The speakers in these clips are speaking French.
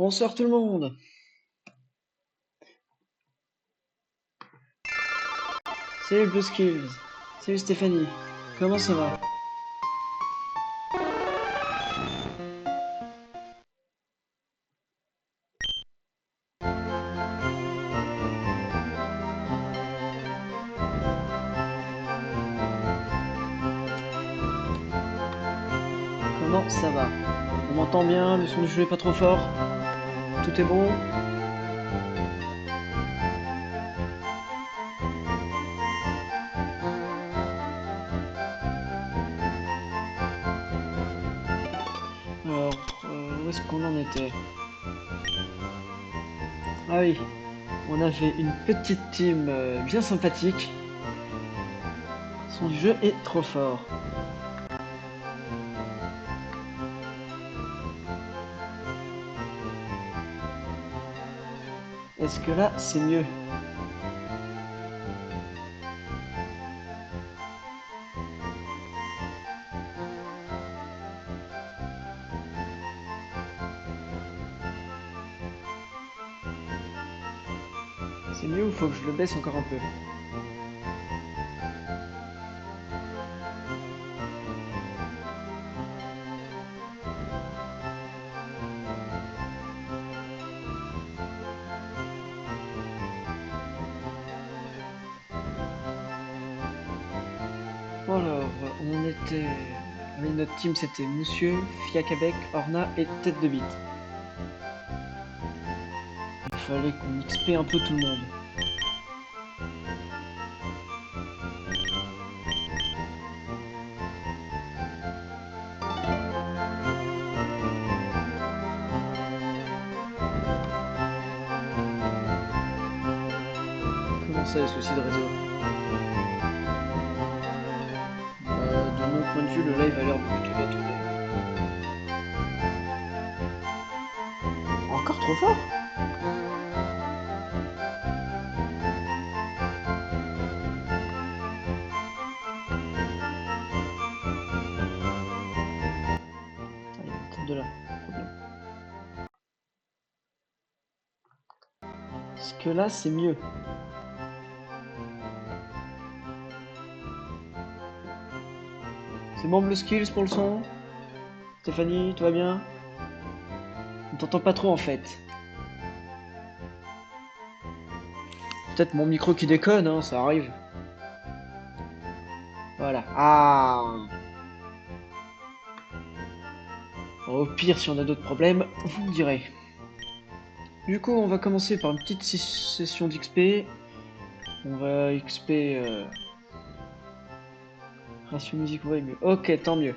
Bonsoir tout le monde. Salut Blue Skills. Salut Stéphanie. Comment ça va? Comment ça va? On m'entend bien? Le son du jeu est pas trop fort? Tout est bon? Alors, où est-ce qu'on en était? Ah oui, on avait une petite team bien sympathique. Le son du jeu est trop fort. Est-ce que là, c'est mieux? C'est mieux ou faut que je le baisse encore un peu? Alors, on était... Avec notre team, c'était Monsieur, Fiacabec, Orna et Tête de Bite. Il fallait qu'on XP un peu tout le monde. Comment ça, les soucis de réseau? De mon point de vue, le live a l'air de plutôt bien tourner. Encore trop fort? Allez, peut-être de là. Problème. Parce que là, c'est mieux. C'est bon, Blue Skills pour le son? Stéphanie, tout va bien? On t'entend pas trop en fait. Peut-être mon micro qui déconne, hein, ça arrive. Voilà. Ah! Au pire, si on a d'autres problèmes, vous me direz. Du coup, on va commencer par une petite session d'XP. On va XP... Ratio musique, ouais, mieux. Ok, tant mieux.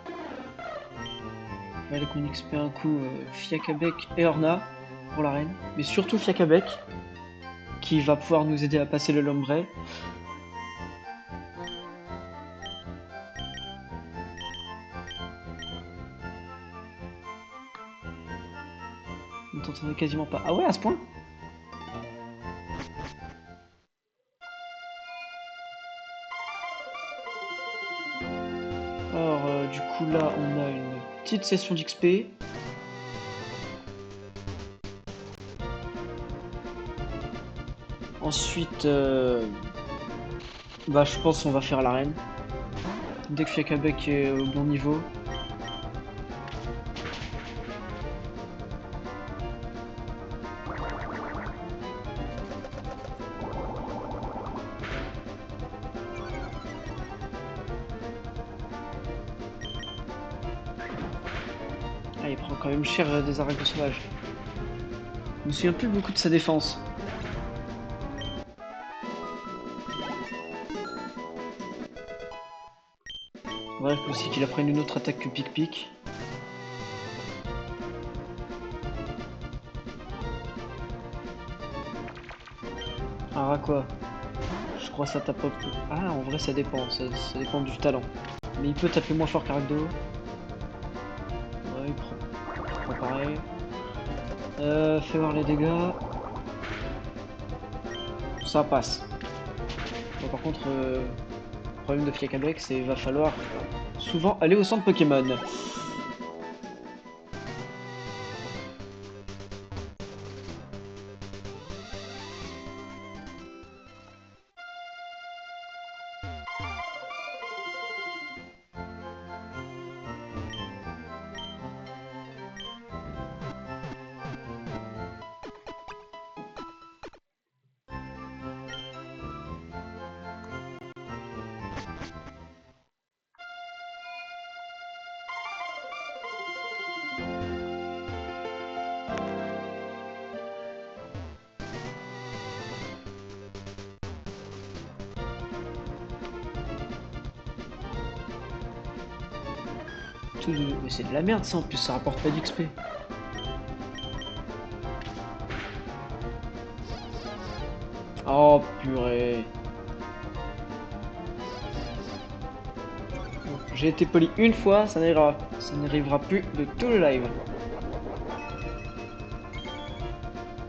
Il fallait qu'on XP un coup Fiacabec et Orna pour l'arène. Mais surtout Fiacabec, qui va pouvoir nous aider à passer le Lombre. On t'entendait quasiment pas. Ah ouais, à ce point? Alors, du coup, là, on a une petite session d'XP. Ensuite, bah, je pense qu'on va faire l'arène. Dès que Fiacabec est au bon niveau. Ah, il prend quand même cher des araignées sauvages. Je me souviens plus beaucoup de sa défense. Bref, aussi qu'il apprenne une autre attaque que Pic-Pic. Alors à quoi? Je crois que ça tape pas. Ah, en vrai, ça dépend. Ça dépend du talent. Mais il peut taper moins fort qu'Aragdo. Ouais, il prend pareil. Fais voir les dégâts. Ça passe. Bon, par contre, le problème de Fiacabec, c'est qu'il va falloir souvent aller au centre Pokémon. Mais c'est de la merde ça, en plus ça rapporte pas d'XP. Oh purée. Bon, j'ai été poli une fois, ça n'arrivera plus de tout le live.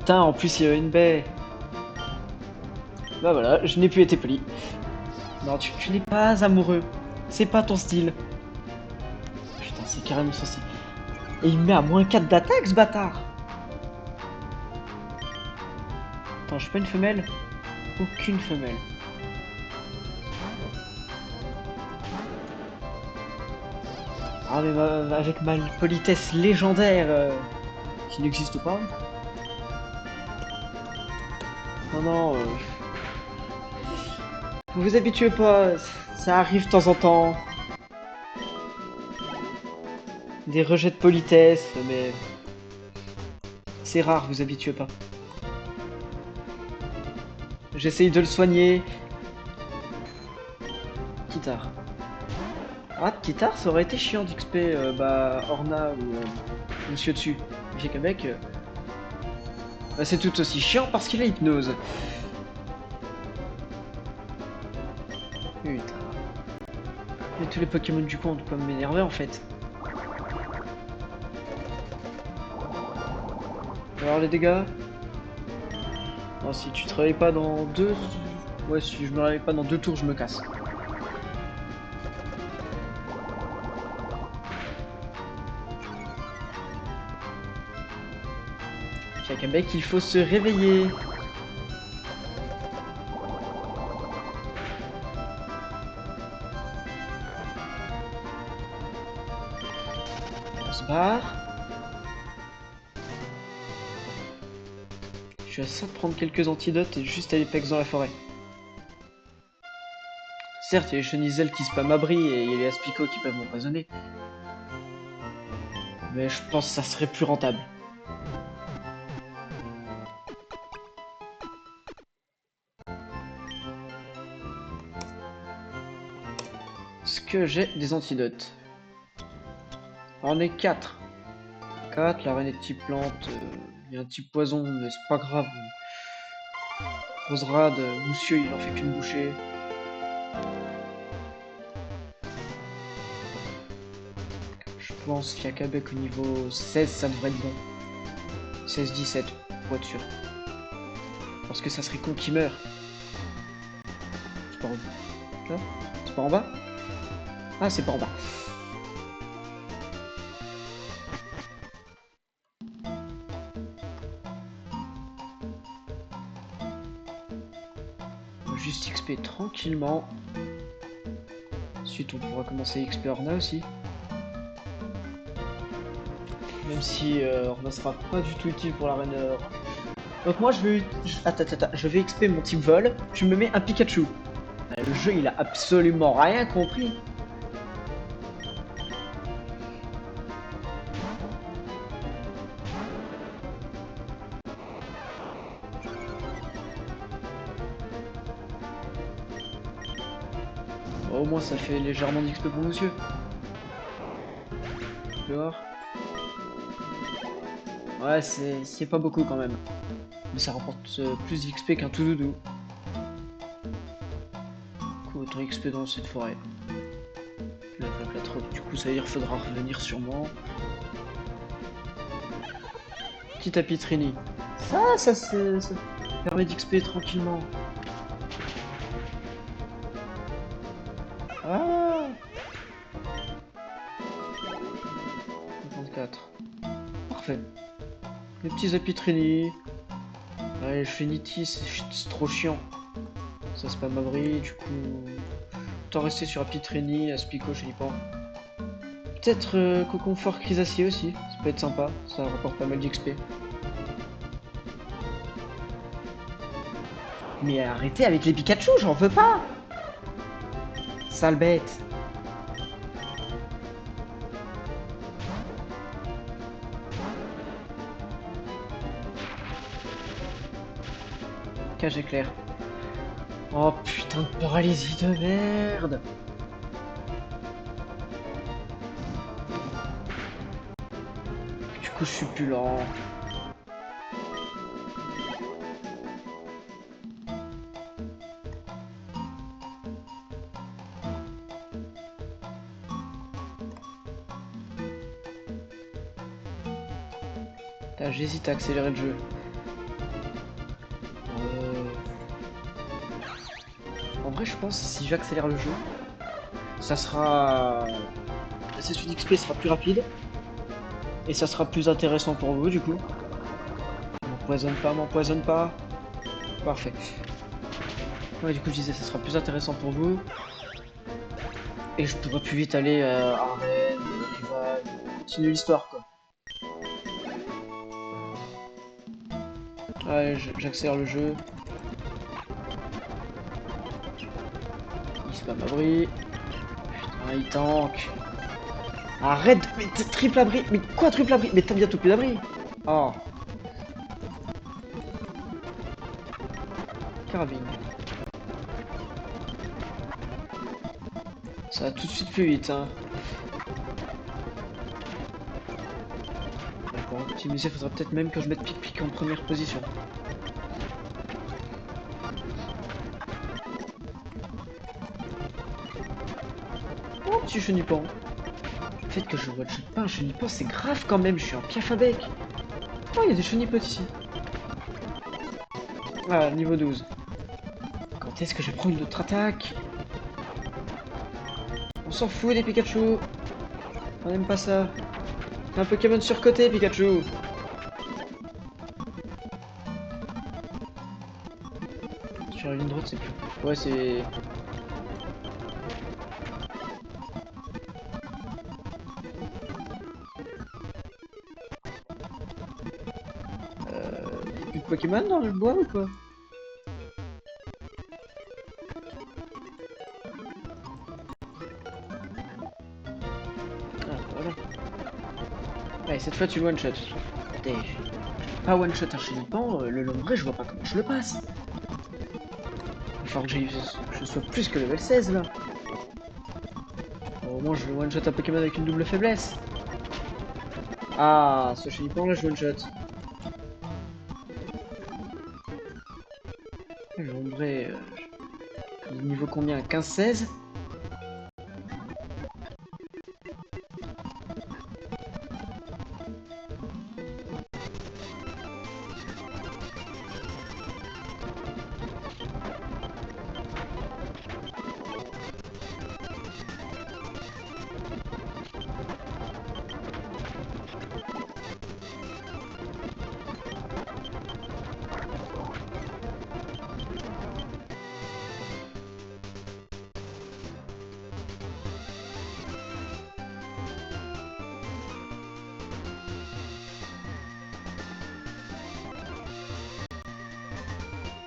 Putain, en plus il y a une baie. Bah voilà, je n'ai plus été poli. Non, tu n'es pas amoureux. C'est pas ton style. Putain, c'est carrément son style. Et il me met à moins 4 d'attaque, ce bâtard. Attends, je suis pas une femelle? Aucune femelle. Ah mais avec ma politesse légendaire qui n'existe pas. Non, non. Vous vous habituez pas, ça arrive de temps en temps. Des rejets de politesse, mais c'est rare, vous habituez pas. J'essaye de le soigner. Guitare. Ah, guitare, ça aurait été chiant d'XP, bah, Orna ou Monsieur dessus. J'ai Québec. Bah, c'est tout aussi chiant parce qu'il a hypnose. Putain. Mais tous les Pokémon du coin, on peut m'énerver en fait. Alors les dégâts. Non, si tu travailles pas dans deux... Ouais, si je me réveille pas dans 2 tours, je me casse. Québec, il faut se réveiller. On se barre. Je suis à ça de prendre quelques antidotes et juste aller pex dans la forêt. Certes, il y a les chenizelles qui spamment abri et il y a les aspicots qui peuvent m'empoisonner. Mais je pense que ça serait plus rentable. Est-ce que j'ai des antidotes? On est 4. 4, la reine est type plante, il y a un type poison, mais c'est pas grave. Roserade, Monsieur, il en fait qu'une bouchée. Je pense qu'il y a Québec au niveau 16, ça devrait être bon. 16-17, pour être sûr. Parce que ça serait con qui meurt. C'est pas en bas. Là? C'est pas en bas? Ah, c'est pas en bas. Juste XP tranquillement. Ensuite, on pourra commencer XP Orna aussi. Même si Orna sera pas du tout utile pour la reine. Donc moi, je vais... Attends, je vais XP mon type vol. Je me mets un Pikachu. Le jeu, il a absolument rien compris. Au moins ça fait légèrement d'XP pour monsieur. Dehors. Ouais, c'est pas beaucoup quand même. Mais ça rapporte plus d'XP qu'un tout doudou. Du coup, autant XP dans cette forêt. La trope, du coup, ça veut dire qu'il faudra revenir sûrement. Petit tapis Trini. Ça permet d'XP tranquillement. Ah 54. Parfait. Les petits apitrini. Ouais, je fais Nitis, c'est trop chiant. Ça spam abri, du coup. Autant rester sur Apitrénie, Aspico, Chenipan. Peut-être Cocon Fort Chrysacier aussi, ça peut être sympa, ça rapporte pas mal d'XP. Mais arrêtez avec les Pikachu, j'en veux pas. Sale bête. Cage éclair. Oh putain de paralysie de merde. Du coup je suis plus lent. J'hésite à accélérer le jeu. En vrai, je pense si j'accélère le jeu, ça sera. La session d'XP sera plus rapide. Et ça sera plus intéressant pour vous, du coup. M'empoisonne pas. Parfait. Ouais, du coup, je disais, ça sera plus intéressant pour vous. Et je pourrai plus vite aller à Arène, Rival, continuer l'histoire, quoi. Ouais, j'accélère le jeu. Il spam abri. Putain, il tank. Arrête, mais triple abri. Mais quoi triple abri? Mais t'as bientôt plus d'abri. Oh. Carabine. Ça va tout de suite plus vite, hein. Pour optimiser, faudrait peut-être même que je mette Pic-Pic en première position. Oh, petit chenipan. Le fait que je one-shot pas un chenipan, c'est grave quand même, je suis un piaf à bec. Oh, il y a des chenipotes ici. Ah, niveau 12. Quand est-ce que je prends une autre attaque? On s'en fout des Pikachu. On aime pas ça. C'est un Pokémon surcoté, Pikachu. Sur une droite, c'est plus. Ouais, c'est. Plus de Pokémon dans le bois ou quoi? Ah, voilà. Allez, cette fois tu one-shot. Pas one-shot un chenipan, le Lombre, je vois pas comment je le passe. Il faut que je sois plus que level 16 là. Bon, au moins je one-shot un Pokémon avec une double faiblesse. Ah, ce chenipan là, je one-shot. Lombre, niveau combien? 15-16?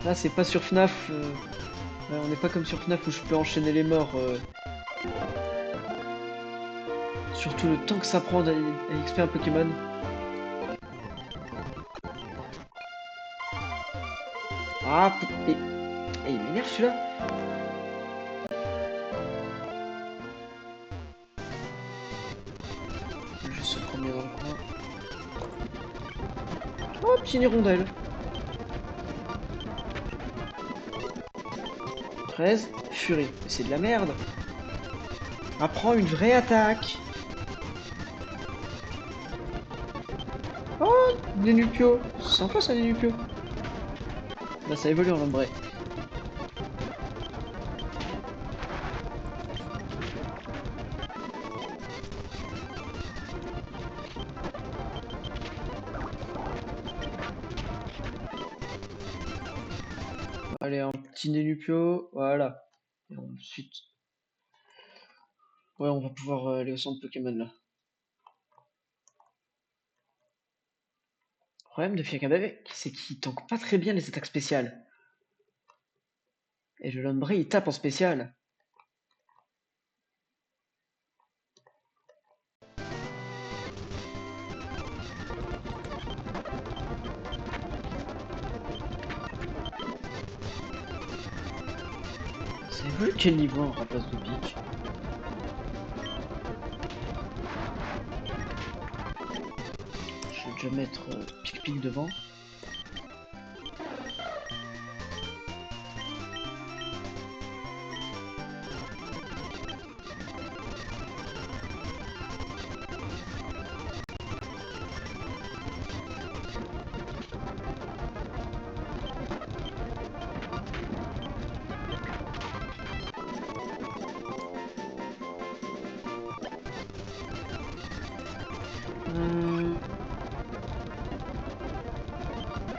Là, c'est pas sur FNAF. On n'est pas comme sur FNAF où je peux enchaîner les morts. Surtout le temps que ça prend à XP un Pokémon. Ah, et il m'énerve celui-là. Juste se promener dans le coin. Oh, petit hirondelle. 13, Furie. C'est de la merde. Apprends une vraie attaque. Oh, Dénupio. C'est sympa ça, Dénupio. Bah, ça évolue en Lombre. Allez, un petit Dénupio. Voilà. Et ensuite, Ouais, on va pouvoir aller au centre Pokémon là. Le problème de Fiancabé, c'est qu'il tank pas très bien les attaques spéciales. Et le Lombre, il tape en spécial. Ça évolue de quel niveau en rapace de pique? Je vais déjà mettre pic-pic devant.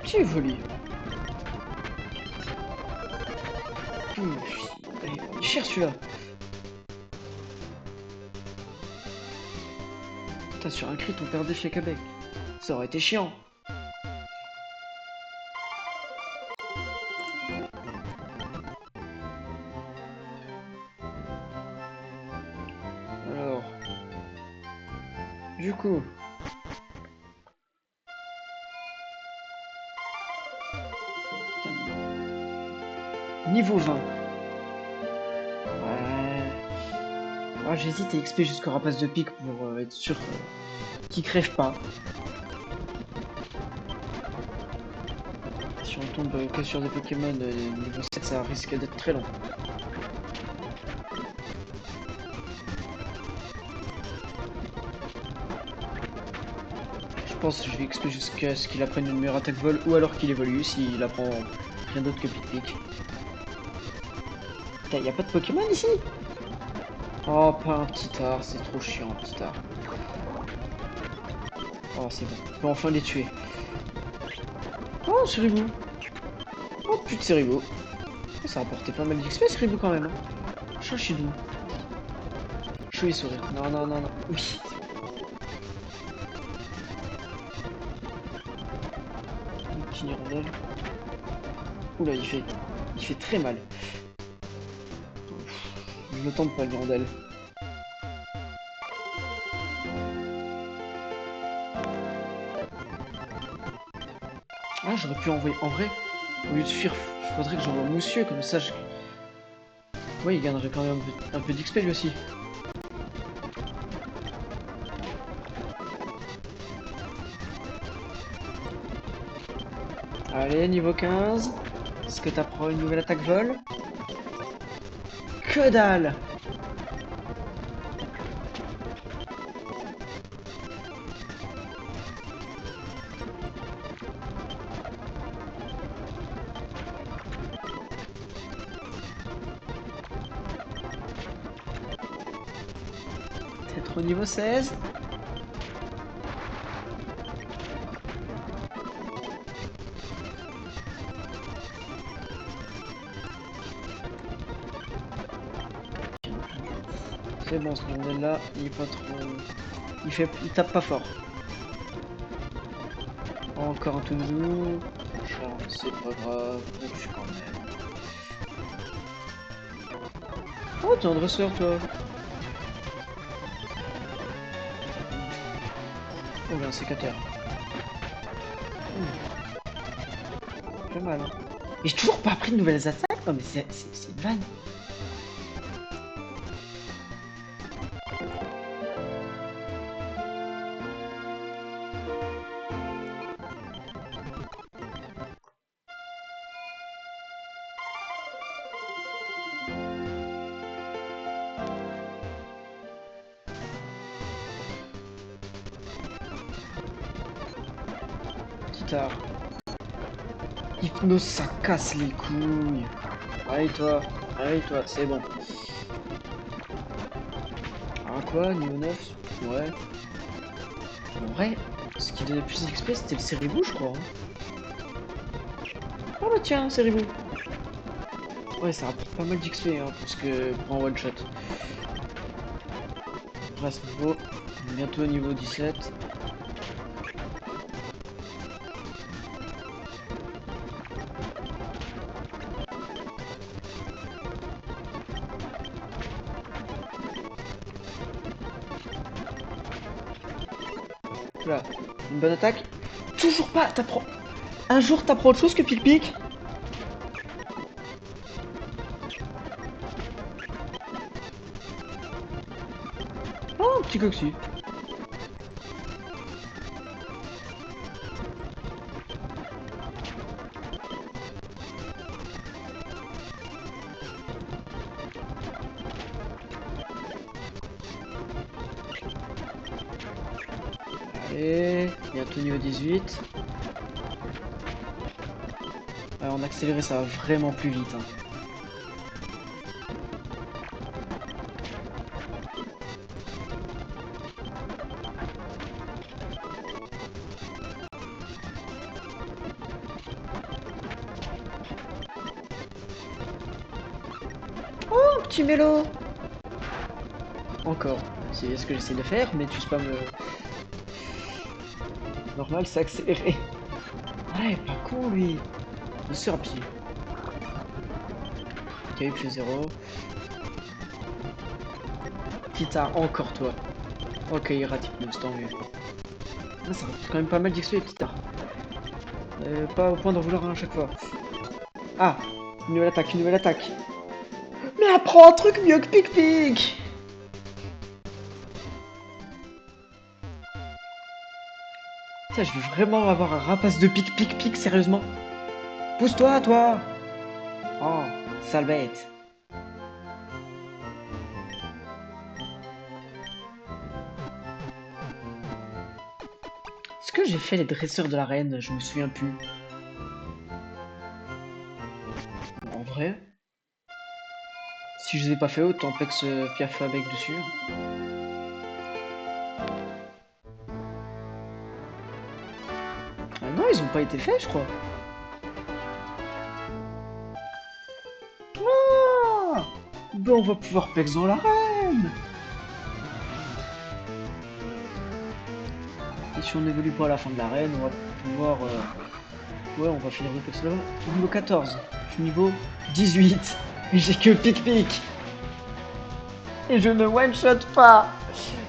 Qui évolue? Allez, il cherche celui-là. Putain, sur un crit, on perdait Fiancabé. Ça aurait été chiant. Alors. Du coup. Niveau 20. Ouais. Ah, j'hésite à XP jusqu'au rapace de pique pour être sûr qu'il crève pas. Si on tombe que sur des Pokémon niveau 7, ça risque d'être très long. Je pense que je vais XP jusqu'à ce qu'il apprenne une meilleure attaque vol ou alors qu'il évolue s'il apprend rien d'autre que pic-pic. Putain, y'a pas de Pokémon ici? Oh, pas un petit art, c'est trop chiant un petit art. Oh, c'est bon, on peut enfin les tuer. Oh, Ceribou. Oh, putain, Ceribou. Oh, ça a rapporté pas mal d'XP, Ceribou quand même. Hein. Chouchidou. Chou et sourire. Non, non, non, non. Oui. Une petite hirondelle. Oula, il fait très mal. Je le tente pas, l'hirondelle. Ah, j'aurais pu envoyer. En vrai, au lieu de fuir, faudrait que j'envoie Moussieux, comme ça je. Ouais, il gagnerait quand même un peu d'XP lui aussi. Allez, niveau 15. Est-ce que t'apprends une nouvelle attaque vol? Que dalle! Peut-être au niveau 16. C'est bon, ce niveau là, il est pas trop. Il tape pas fort. Encore un tout doux. Charme, c'est pas grave. Je suis quand même. Oh, t'es un dresseur, toi. Oh, il a un sécateur. Fait mal, hein. Mais j'ai toujours pas appris de nouvelles attaques. Non, mais c'est une vanne. Guitare. Hypnose, ça casse les couilles. Allez toi, c'est bon. Ah quoi, niveau 9? Ouais. En vrai, ce qui donnait plus d'XP, c'était le Ceribou, je crois. Hein. Oh bah tiens, Ceribou. Ouais, ça rapporte pas mal d'XP hein, pour un one shot. à ce niveau. On est bientôt au niveau 17. Là, une bonne attaque. Toujours pas, t'apprends. Un jour t'apprends autre chose que pic-pic. Oh, un petit coxy. Allez, bientôt niveau 18. Alors en accéléré ça va vraiment plus vite. Hein. Oh, petit mélo. Encore. C'est ce que j'essaie de faire, mais tu sais pas me... Normal, c'est accéléré. Ouais, pas con lui. Il se rapide. Ok, plus 0. Tita, encore toi. Ok, il rate hypnose, tant mieux. Ah, ça rapporte quand même pas mal d'XP, Tita. Pas au point d'en vouloir un à chaque fois. Ah, une nouvelle attaque, une nouvelle attaque. Mais apprends un truc mieux que pic-pic. Putain, je veux vraiment avoir un rapace de pic-pic-pic, sérieusement. Pousse-toi, toi. Oh, sale bête. Est-ce que j'ai fait les dresseurs de la reine? Je me souviens plus. En vrai, si je les ai pas fait, autant pex Piaf avec dessus. Ah non, ils ont pas été faits, je crois. Ah, ben on va pouvoir pex dans l'arène. Et si on évolue pas à la fin de l'arène, on va pouvoir... Ouais, on va finir de pex là-bas. Niveau 14. Je suis niveau 18. Et j'ai que pic-pic. Et je ne one-shot pas.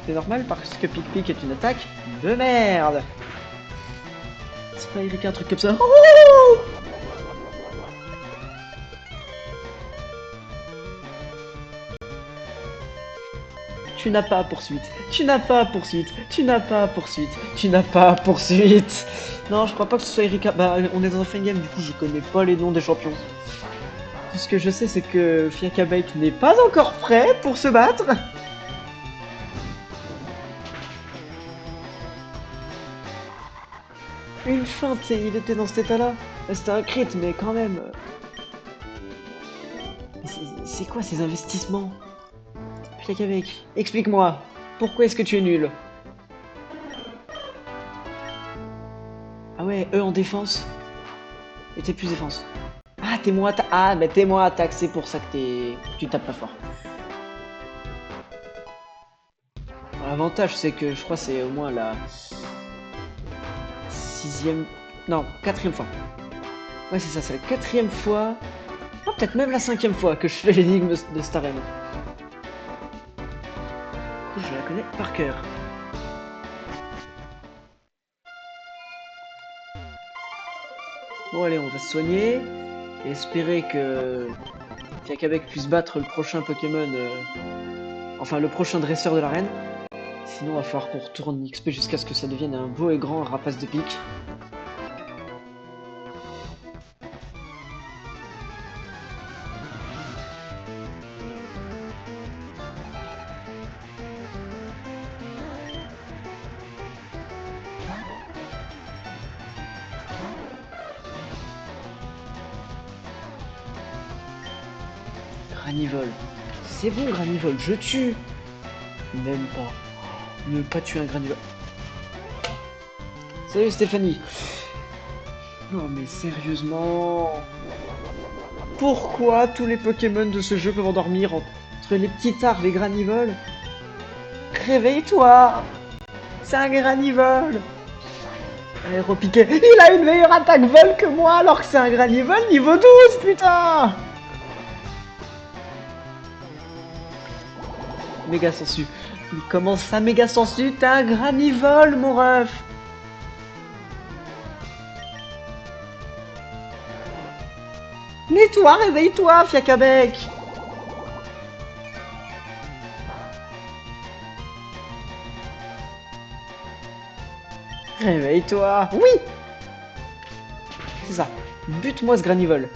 C'est normal parce que pic-pic est une attaque de merde. C'est pas Erika, un truc comme ça. Oh, tu n'as pas poursuite. Tu n'as pas poursuite. Tu n'as pas poursuite. Tu n'as pas poursuite. Non, je crois pas que ce soit Erika. Bah, on est dans un fan game, du coup, je connais pas les noms des champions. Tout ce que je sais, c'est que Fiakabek n'est pas encore prêt pour se battre. Une feinte, et il était dans cet état-là. C'était un crit, mais quand même. C'est quoi ces investissements? Fiakabek, explique-moi. Pourquoi est-ce que tu es nul? Ah ouais, eux en défense. Et t'es plus défense. Ah, t'es moins attaque. Ah, mais t'es moins attaque, c'est pour ça que tu tapes pas fort. L'avantage, c'est que je crois que c'est au moins la 6ème. Non, 4ème fois. Ouais, c'est ça, c'est la 4ème fois. Ah, peut-être même la 5ème fois que je fais l'énigme de cette arène. Du coup, je la connais par cœur. Bon, allez, on va se soigner. Et espérer que Fiakabek puisse battre le prochain Pokémon. Enfin, le prochain dresseur de l'arène. Sinon, il va falloir qu'on retourne XP jusqu'à ce que ça devienne un beau et grand rapace de pique. Granivol. C'est bon, Granivol, je tue. Même pas. Ne pas tuer un Granivol. Salut Stéphanie. Non mais sérieusement. Pourquoi tous les Pokémon de ce jeu peuvent endormir entre les petits arts, les Granivols? Réveille-toi. C'est un granivole. Allez, repiquer. Il a une meilleure attaque vol que moi alors que c'est un granivole niveau 12, putain. Méga sensu. Il commence à méga sensu, t'es un granivole, mon ref. Mais toi, réveille-toi, Fiacabec. Réveille-toi. Oui. C'est ça. Bute-moi ce granivole.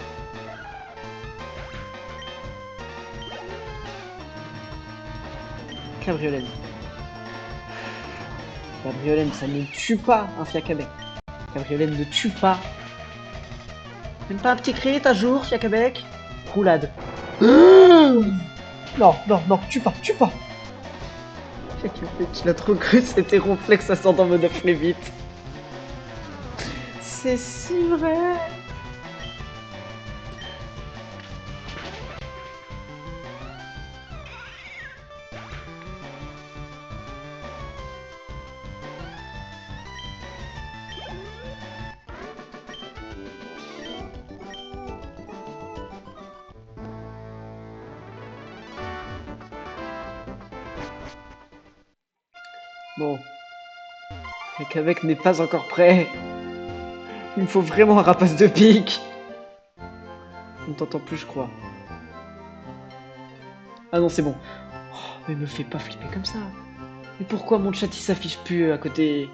Cabriolène. Cabriolène, ça ne tue pas un Fiacabec. Cabriolène ne tue pas. Même pas un petit crit à jour, Fiacabec. Roulade. Non, non, non, tue pas, tue pas. Fiacabec, il a trop cru, c'était Ronflex ascendant mode afflé vite. C'est si vrai. Bon. Fiacabec n'est pas encore prêt. Il me faut vraiment un rapace de pique. On t'entend plus, je crois. Ah non, c'est bon. Oh, mais me fais pas flipper comme ça. Mais pourquoi mon chat il s'affiche plus à côté?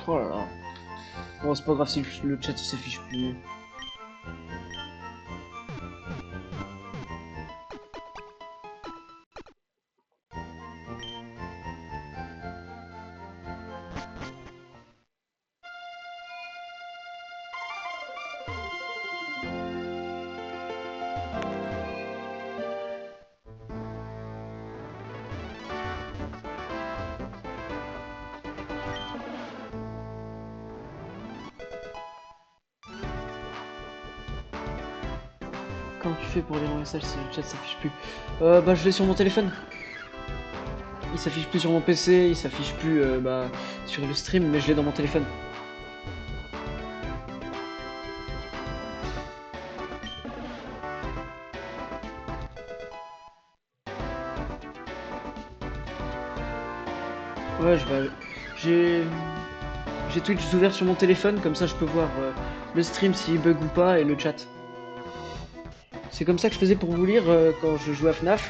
Oh là là. Bon, c'est pas grave si le chat il s'affiche plus. Comment tu fais pour lire mon message si le chat s'affiche plus? Bah je l'ai sur mon téléphone. Il s'affiche plus sur mon PC, il s'affiche plus sur le stream, mais je l'ai dans mon téléphone. Ouais, j'ai Twitch ouvert sur mon téléphone, comme ça je peux voir le stream s'il bug ou pas et le chat. C'est comme ça que je faisais pour vous lire quand je jouais à FNAF,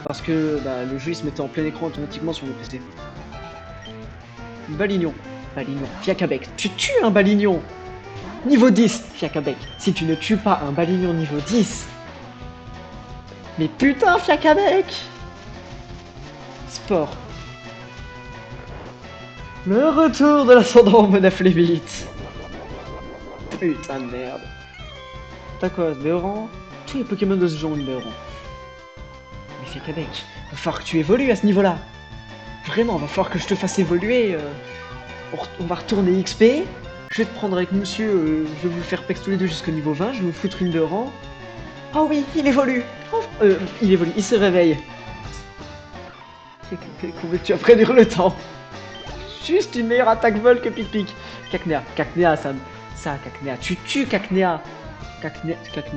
parce que le jeu il se mettait en plein écran automatiquement sur mon PC. Balignon. Balignon. Fiacabec. Tu tues un balignon. Niveau 10, Fiacabec. Si tu ne tues pas un balignon niveau 10. Mais putain, Fiacabec. Sport. Le retour de l'ascendant monaflévite. Putain de merde. T'as quoi, Béoran? Tous les Pokémon de ce genre ont une Béoran. Mais Fiacabec, va falloir que tu évolues à ce niveau-là. Vraiment, va falloir que je te fasse évoluer. On va retourner XP. Je vais te prendre avec monsieur, je vais vous faire pex tous les deux jusqu'au niveau 20. Je vais vous foutre une Béoran. Oh oui, il évolue. Oh, il évolue, il se réveille. Combien tu as prévenir le temps? Juste une meilleure attaque vol que Pic-Pic. Cacnea, Cacnea, Cacnea, tu tues Cacnea. Cacnea,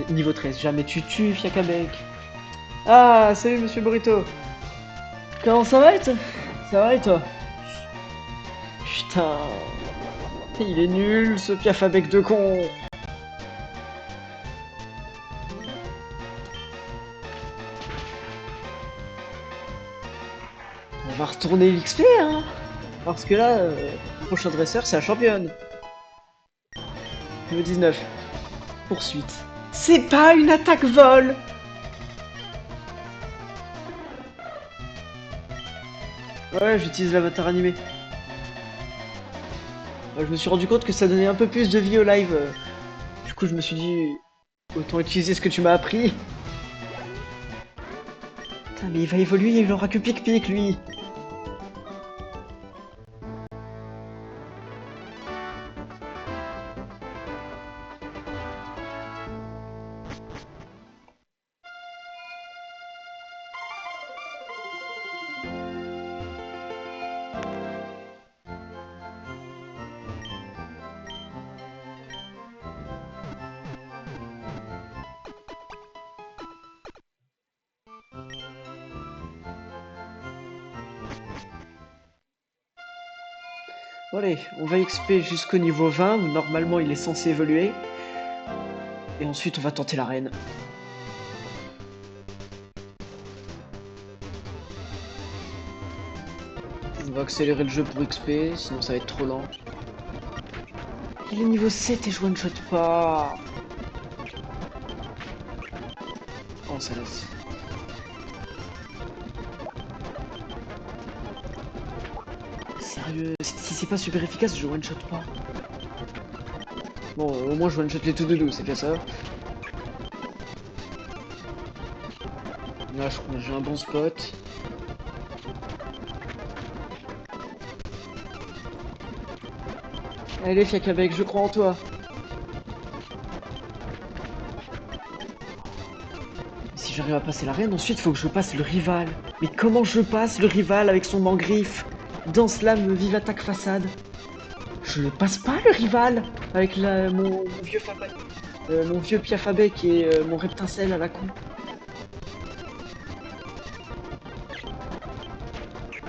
niveau 13, jamais tu tues Fiacabec. Ah, salut monsieur Burrito. Comment ça va et toi? Ça va et toi? Putain. Il est nul ce Piafabec de con. On va retourner l'XP hein. Parce que là, le prochain dresseur c'est la championne. Niveau 19. Poursuite. C'est pas une attaque vol. Ouais, j'utilise l'avatar animé. Je me suis rendu compte que ça donnait un peu plus de vie au live. Du coup, je me suis dit, autant utiliser ce que tu m'as appris. Putain, mais il va évoluer, il aura que pic-pic, lui. Bon, allez, on va XP jusqu'au niveau 20, où normalement il est censé évoluer. Et ensuite on va tenter l'arène. On va accélérer le jeu pour XP, sinon ça va être trop lent. Il est niveau 7 et je one-shot pas. Oh, ça laisse. Sérieux, si c'est pas super efficace, je one-shot pas. Bon, au moins je one-shot les tout doudous, c'est déjà ça. Là, je crois que j'ai un bon spot. Allez, Fiacabec, je crois en toi. Si j'arrive à passer l'arène, ensuite faut que je passe le rival. Mais comment je passe le rival avec son mangriffe dans Slam Vive Attaque Façade? Je ne passe pas le rival avec mon vieux Piafabec et mon Reptincelle à la con.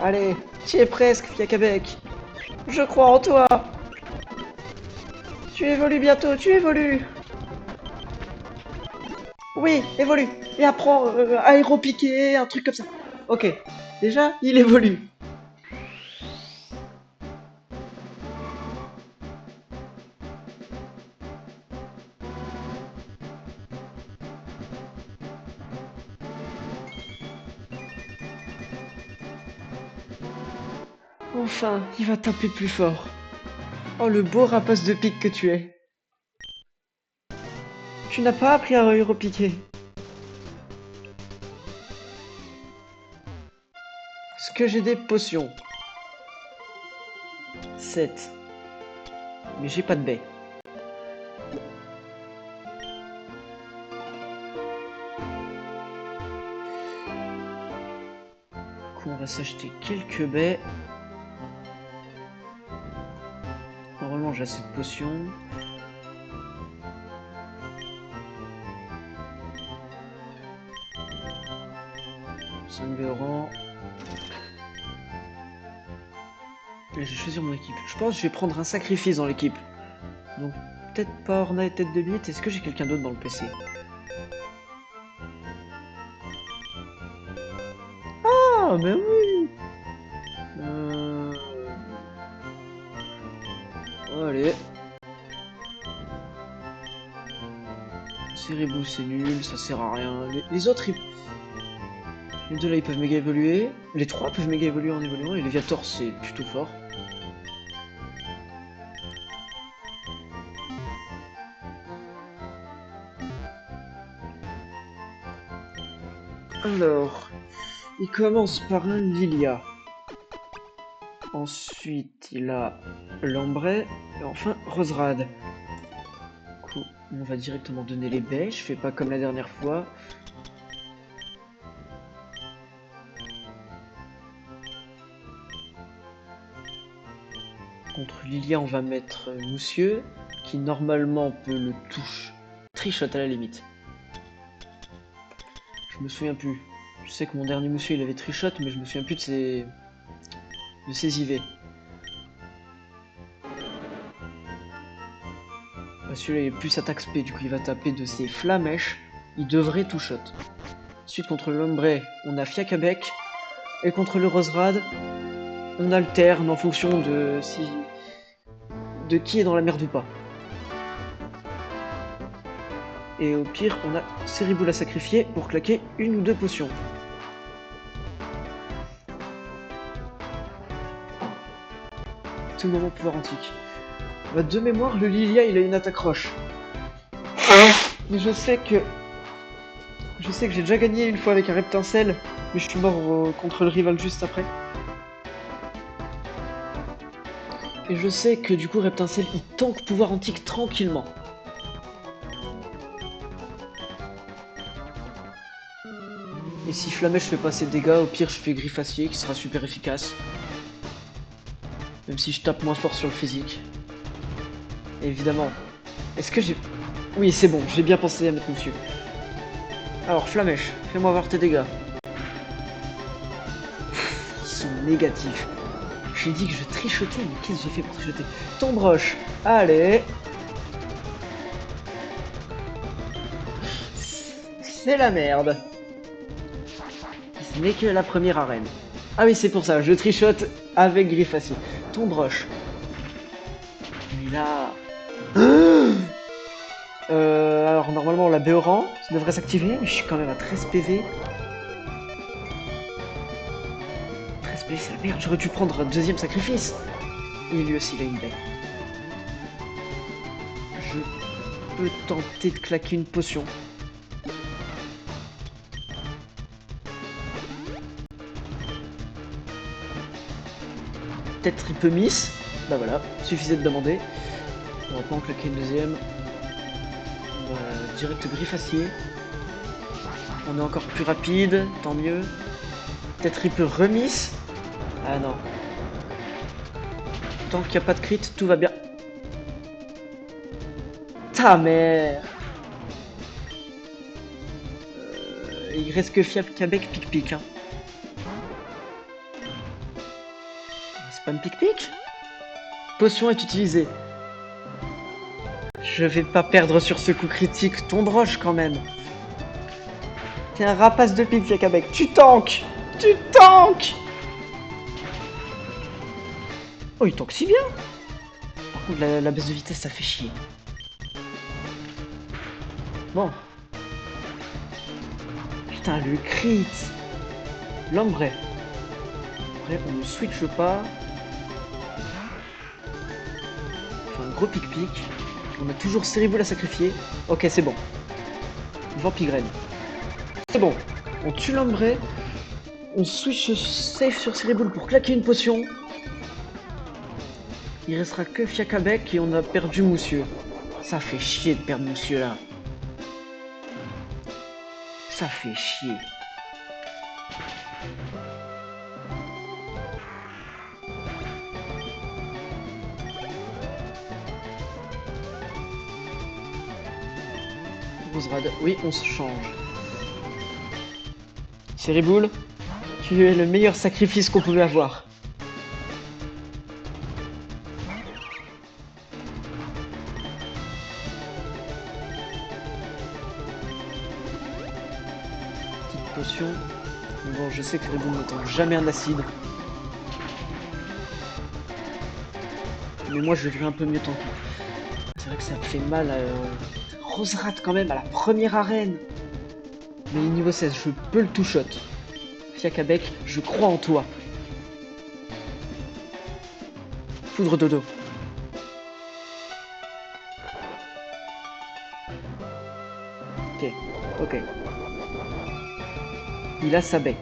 Allez, tu y es presque, Fiacabec. Je crois en toi. Tu évolues bientôt, tu évolues. Oui, évolue. Et apprends aéropiquer, un truc comme ça. Ok, déjà, il évolue. Enfin, il va taper plus fort. Oh, le beau rapace de pique que tu es. Tu n'as pas appris à aéropiquer. Est-ce que j'ai des potions? 7. Mais j'ai pas de baie. Du coup, on va s'acheter quelques baies. Normalement, j'ai assez de potions. Saint-Véran. Je vais choisir mon équipe. Je pense que je vais prendre un sacrifice dans l'équipe. Donc, peut-être pas Orna et tête de bite. Est-ce que j'ai quelqu'un d'autre dans le PC? Ah, mais oui. Allez. Cerebou, c'est nul, ça sert à rien. Les autres, les deux là, ils peuvent méga évoluer. Les trois peuvent méga évoluer en évoluant. Et Léviator, c'est plutôt fort. Alors, il commence par un Lilia. Ensuite, il a Lambray. Et enfin, Roserad. Du coup, on va directement donner les baies. Je fais pas comme la dernière fois. Contre Lilia, on va mettre Moussieux, qui normalement peut le touche. Trichot à la limite. Je me souviens plus. Je sais que mon dernier Moussieux, il avait Trichot, mais je me souviens plus de ses IV. Celui-là, il est plus attaque spé, du coup, il va taper de ses flamèches. Il devrait touchot. Ensuite, contre le Lombré, on a Fiacabec. Et contre le Roserad, on alterne en fonction de qui est dans la merde ou pas. Et au pire, on a Ceriboule à sacrifier pour claquer une ou deux potions. Tout moment pouvoir antique. Bah, de mémoire, le Lilia, il a une attaque roche. Mais je sais que j'ai déjà gagné une fois avec un Reptincelle, mais je suis mort contre le rival juste après. Et je sais que du coup Reptincelle il tank pouvoir antique tranquillement. Et si Flamèche fait pas assez de dégâts, au pire je fais Griffacier qui sera super efficace. Même si je tape moins fort sur le physique. Et évidemment. Est-ce que j'ai... Oui c'est bon, j'ai bien pensé à mettre monsieur. Alors Flamèche, fais-moi voir tes dégâts. Ils sont négatifs. J'ai dit que je trichotais, mais qu'est-ce que j'ai fait pour trichoter? Tombe roche. Allez. C'est la merde. Ce n'est que la première arène. Ah oui, c'est pour ça, je trichote avec Griffacier. Tombe roche. Mais là... alors normalement la Béoran, ça devrait s'activer, mais je suis quand même à 13 PV. 13 PV, c'est la merde, j'aurais dû prendre un deuxième sacrifice. Et lui aussi il a une baie. Je peux tenter de claquer une potion. Peut-être il peut miss. Bah voilà, suffisait de demander. On va pas en claquer une deuxième. On va direct Griffacier. On est encore plus rapide, tant mieux. Peut-être il peut remiss. Ah non. Tant qu'il n'y a pas de crit, tout va bien. Ta mère. Il reste que Fiap Kabek pic-pic. Hein. Spam pic-pic. Potion est utilisée. Je vais pas perdre sur ce coup critique. Tombe roche quand même. T'es un rapace de pique, Fiakabek. Tu tankes. Tu tankes. Oh, il tank si bien. Par contre, la baisse de vitesse, ça fait chier. Bon. Putain, le crit. L'ombre. Après, on ne switch pas. On fait un gros pic-pic. On a toujours Céribou à sacrifier. Ok, c'est bon. Vampigraine. C'est bon. On tue l'ombre. On switch safe sur Céribou pour claquer une potion. Il restera que Fiakabek et on a perdu Moussieux. Ça fait chier de perdre Moussieux là. Ça fait chier. Roserad, oui, on se change. Cériboule, tu es le meilleur sacrifice qu'on pouvait avoir. Petite potion. Mais bon, je sais que Cériboule n'attend jamais un acide. Mais moi, je devrais un peu mieux tanker. C'est vrai que ça me fait mal à... Roserad quand même, à la première arène. Mais niveau 16, je peux le two-shot. Fiakabek, je crois en toi. Foudre dodo. Ok, ok. Il a sa baie.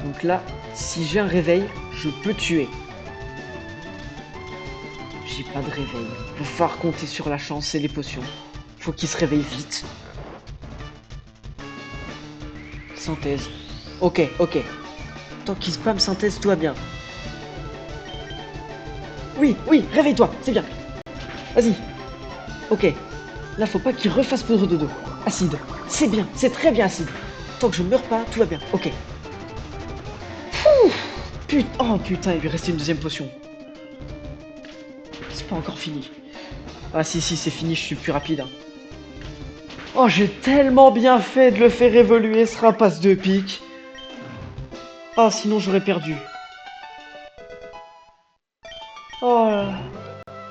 Donc là, si j'ai un réveil, je peux tuer. J'ai pas de réveil. Va falloir compter sur la chance et les potions. Faut qu'il se réveille vite. Synthèse. Ok, ok. Tant qu'il spam synthèse, tout va bien. Oui, oui, réveille-toi, c'est bien. Vas-y. Ok. Là, faut pas qu'il refasse poudre de dos. Acide. C'est bien, c'est très bien acide. Tant que je meurs pas, tout va bien. Ok. Putain, oh putain, il lui restait une deuxième potion. C'est pas encore fini. Ah si, si, c'est fini, je suis plus rapide. Hein. Oh, j'ai tellement bien fait de le faire évoluer, ce rapace de pique. Ah, sinon j'aurais perdu. Oh là là.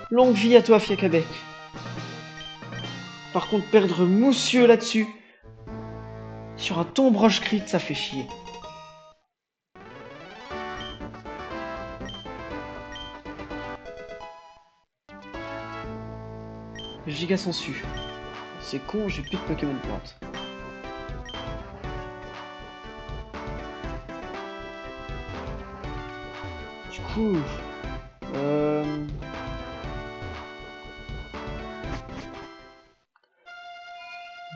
Longue vie à toi, Fiakabek. Par contre, perdre Moussieux là-dessus, sur un tombe roche crit, ça fait chier. Giga sensu. C'est con, j'ai plus de Pokémon plante. Du coup...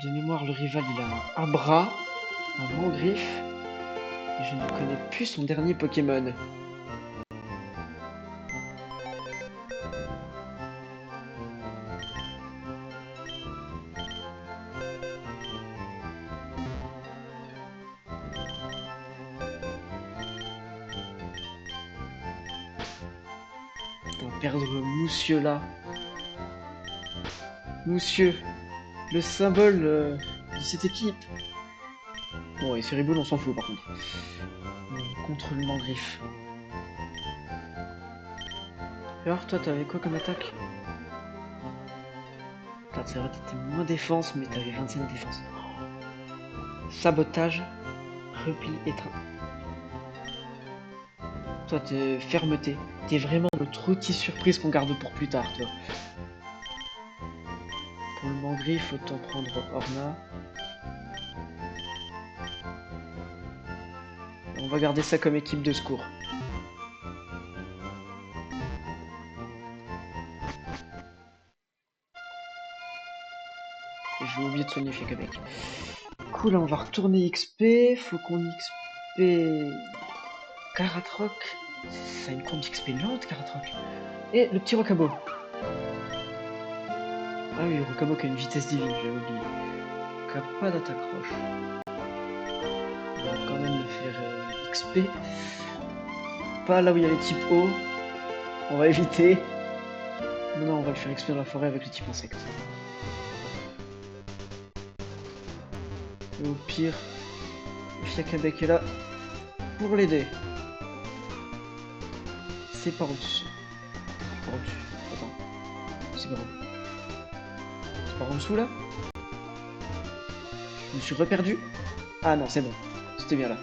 De mémoire, le rival, il a un Abra, un Mangriffe, et je ne connais plus son dernier Pokémon. On va perdre Moussieux là. Moussieux, le symbole de cette équipe. Bon, et Ceriboule, on s'en fout par contre. Contre le Mangriffe. Alors, toi, t'avais quoi comme attaque? Putain, c'est vrai, t'étais moins défense, mais t'avais 25 défense. Sabotage, repli, étreint. Toi, t'es fermeté. T'es vraiment notre outil surprise qu'on garde pour plus tard, toi. Pour le Mangriffe, autant prendre Orna. On va garder ça comme équipe de secours. J'ai oublié de soigner Fiacabec. Cool, là on va retourner XP. Faut qu'on XP Karatroc. Ça a une courbe d'XP lente, Karatroc. Et le petit Rocabo. Ah oui, le Rocabo qui a une vitesse divine, j'avais oublié. Qui a pas d'attaque roche. On va quand même le faire XP. Pas là où il y a les types O. On va éviter. Non, on va le faire XP dans la forêt avec le type insecte. Et au pire, Fiacabec est là pour l'aider. C'est par au-dessus. Par au-dessus. Attends. C'est grand. C'est par en dessous là? Je me suis reperdu? Ah non, c'est bon. C'était bien là.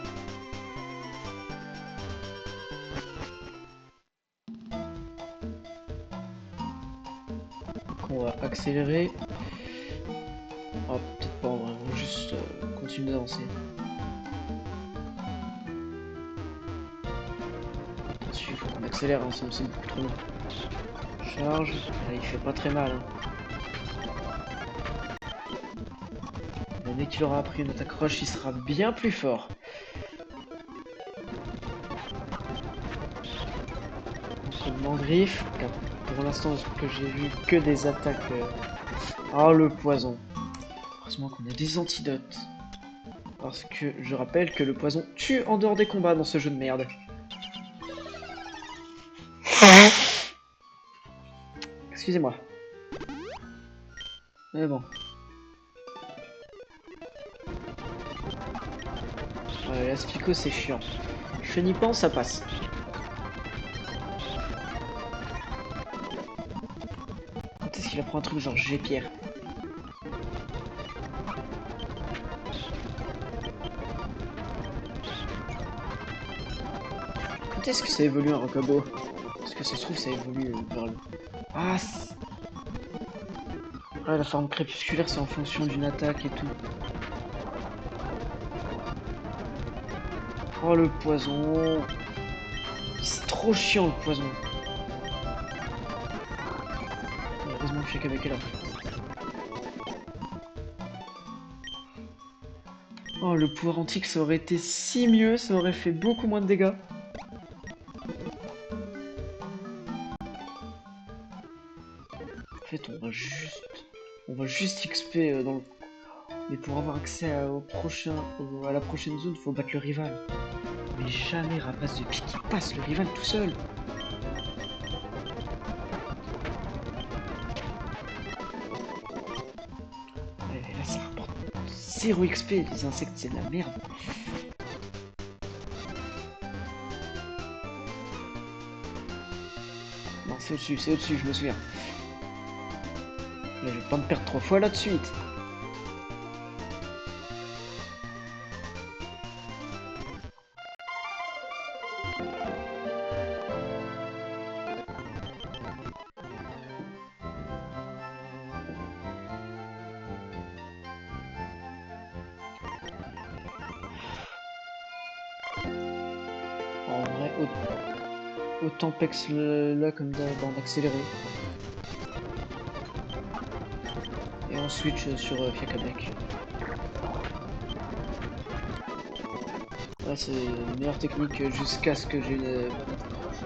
Donc on va accélérer. Oh, peut-être pas en vrai. On va juste continuer d'avancer. Il faut qu'on accélère ensemble, c'est beaucoup trop long. Charge. Là, il fait pas très mal. Hein. Dès qu'il aura appris une attaque rush, il sera bien plus fort. Contre le Mangriffe, pour l'instant, de ce que j'ai vu, que des attaques. Oh, le poison. Heureusement qu'on a des antidotes. Parce que je rappelle que le poison tue en dehors des combats dans ce jeu de merde. Excusez-moi. Mais bon. Ouais, l'Aspico c'est chiant. Chenipan ça passe. Quand est-ce qu'il apprend un truc genre G-Pierre? Quand est-ce que ça évolue un Rocabo? Parce que ça se trouve ça évolue vers le... Ah, la forme crépusculaire c'est en fonction d'une attaque et tout. Oh le poison. C'est trop chiant le poison. Heureusement que Fiacabec est là. Oh le pouvoir antique ça aurait été si mieux, ça aurait fait beaucoup moins de dégâts. En fait on va juste XP dans le... Mais pour avoir accès à la prochaine zone, faut battre le rival. Mais jamais Rapace de pique qui passe le rival tout seul. Et là, ça rapporte 0 XP. Les insectes, c'est de la merde. Non, c'est au-dessus, je me souviens. Là, je vais pas me perdre 3 fois là de suite. En vrai, autant pex là comme d'hab en accéléré. Et on switch sur Fiacabec. Là, c'est une meilleure technique jusqu'à ce que j'ai une bonne attaque proche.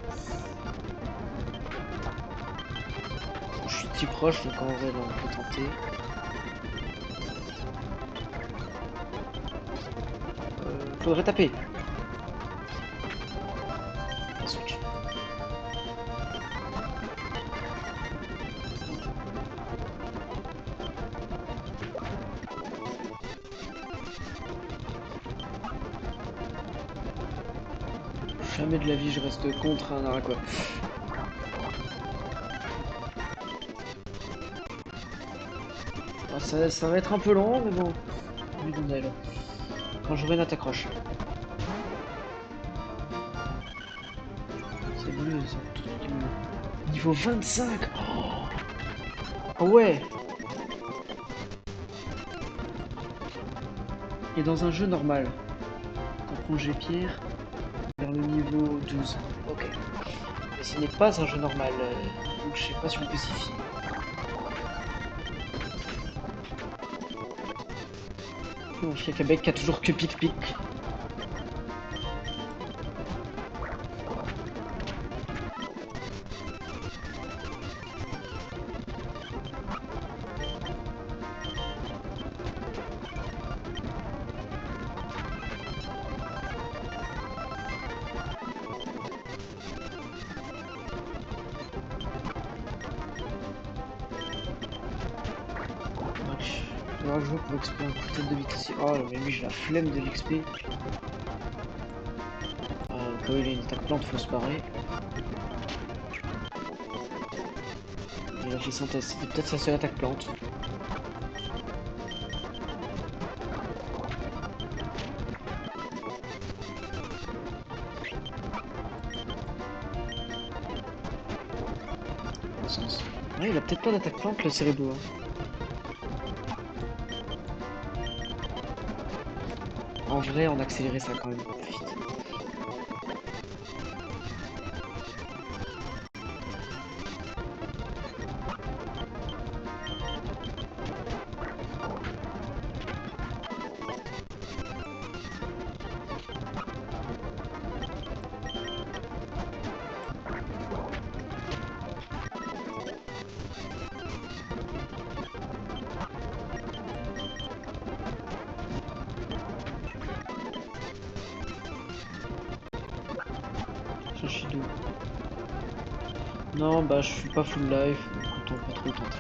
Je suis petit proche, donc en vrai, là, on peut tenter. Faudrait taper. Switch. Jamais de la vie je reste contre un Araquois. Ah, ça va être un peu lent, mais bon. Lui d'en elle. Quand j'aurai une attaque roche. C'est bleu, ça. Niveau 25. Oh ouais. Et dans un jeu normal, on prend G-Pierre vers le niveau 12. Ok. Mais ce n'est pas un jeu normal, donc je sais pas si on peut s'y fier. Mon Fiacabec qui a toujours que pic-pic. Je dois jouer pour XP un coup de tête de vitesse ici. Oh mais lui j'ai la flemme de l'XP. Quand il a une attaque plante, faut se barrer. Il a fait synthèse, c'était peut-être sa seule attaque plante. Ouais, il a peut-être pas d'attaque plante le Cerebro. En vrai, on accélérait ça quand même. Vite. Shishido. Non, bah je suis pas full life, donc on peut trop le tenter.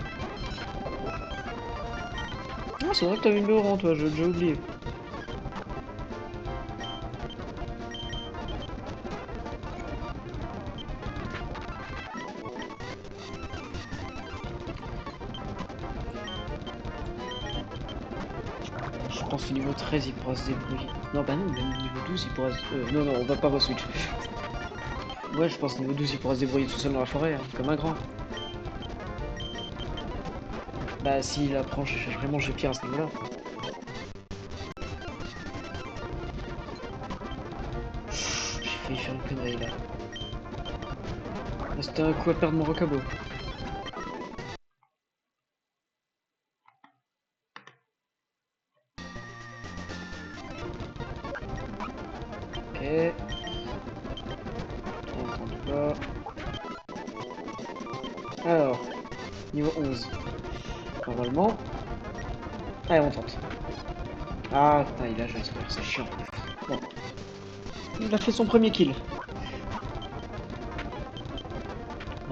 Ah, c'est vrai que t'avais une Laurent, toi, j'ai déjà oublié. Je pense au niveau 13 il pourra se débrouiller. Non bah non, même niveau 12 il pourra se... non non, on va pas re-switch. Ouais, je pense niveau 12 il pourra se débrouiller tout seul dans la forêt, hein, comme un grand. Bah s'il apprend vraiment G-Pierre à ce niveau-là. J'ai failli faire une connerie là. Ah, c'était un coup à perdre mon rocabo. Ok. On tente pas. Alors, niveau 11. Normalement. Allez, on tente. Ah putain, il a joué ce c'est chiant. Bon. Il a fait son premier kill.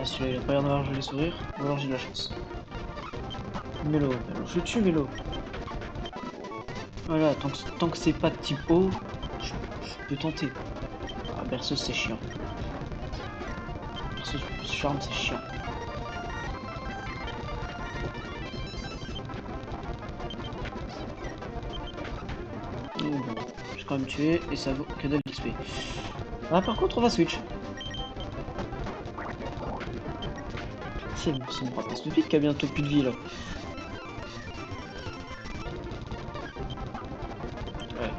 Ah, celui-là, il a pas l'air d'avoir joué les sourires, ou alors j'ai de la chance. Mélo, je tue Mélo. Voilà, tant que c'est pas de type O, je peux tenter. Ah, berceuse c'est chiant. Berceuse plus charme c'est chiant. Bon, j'ai quand même tué et ça vaut que dalle d'XP. Ah, par contre, on va switch. C'est mon rapace de pique qui a bientôt plus de vie là. Ouais.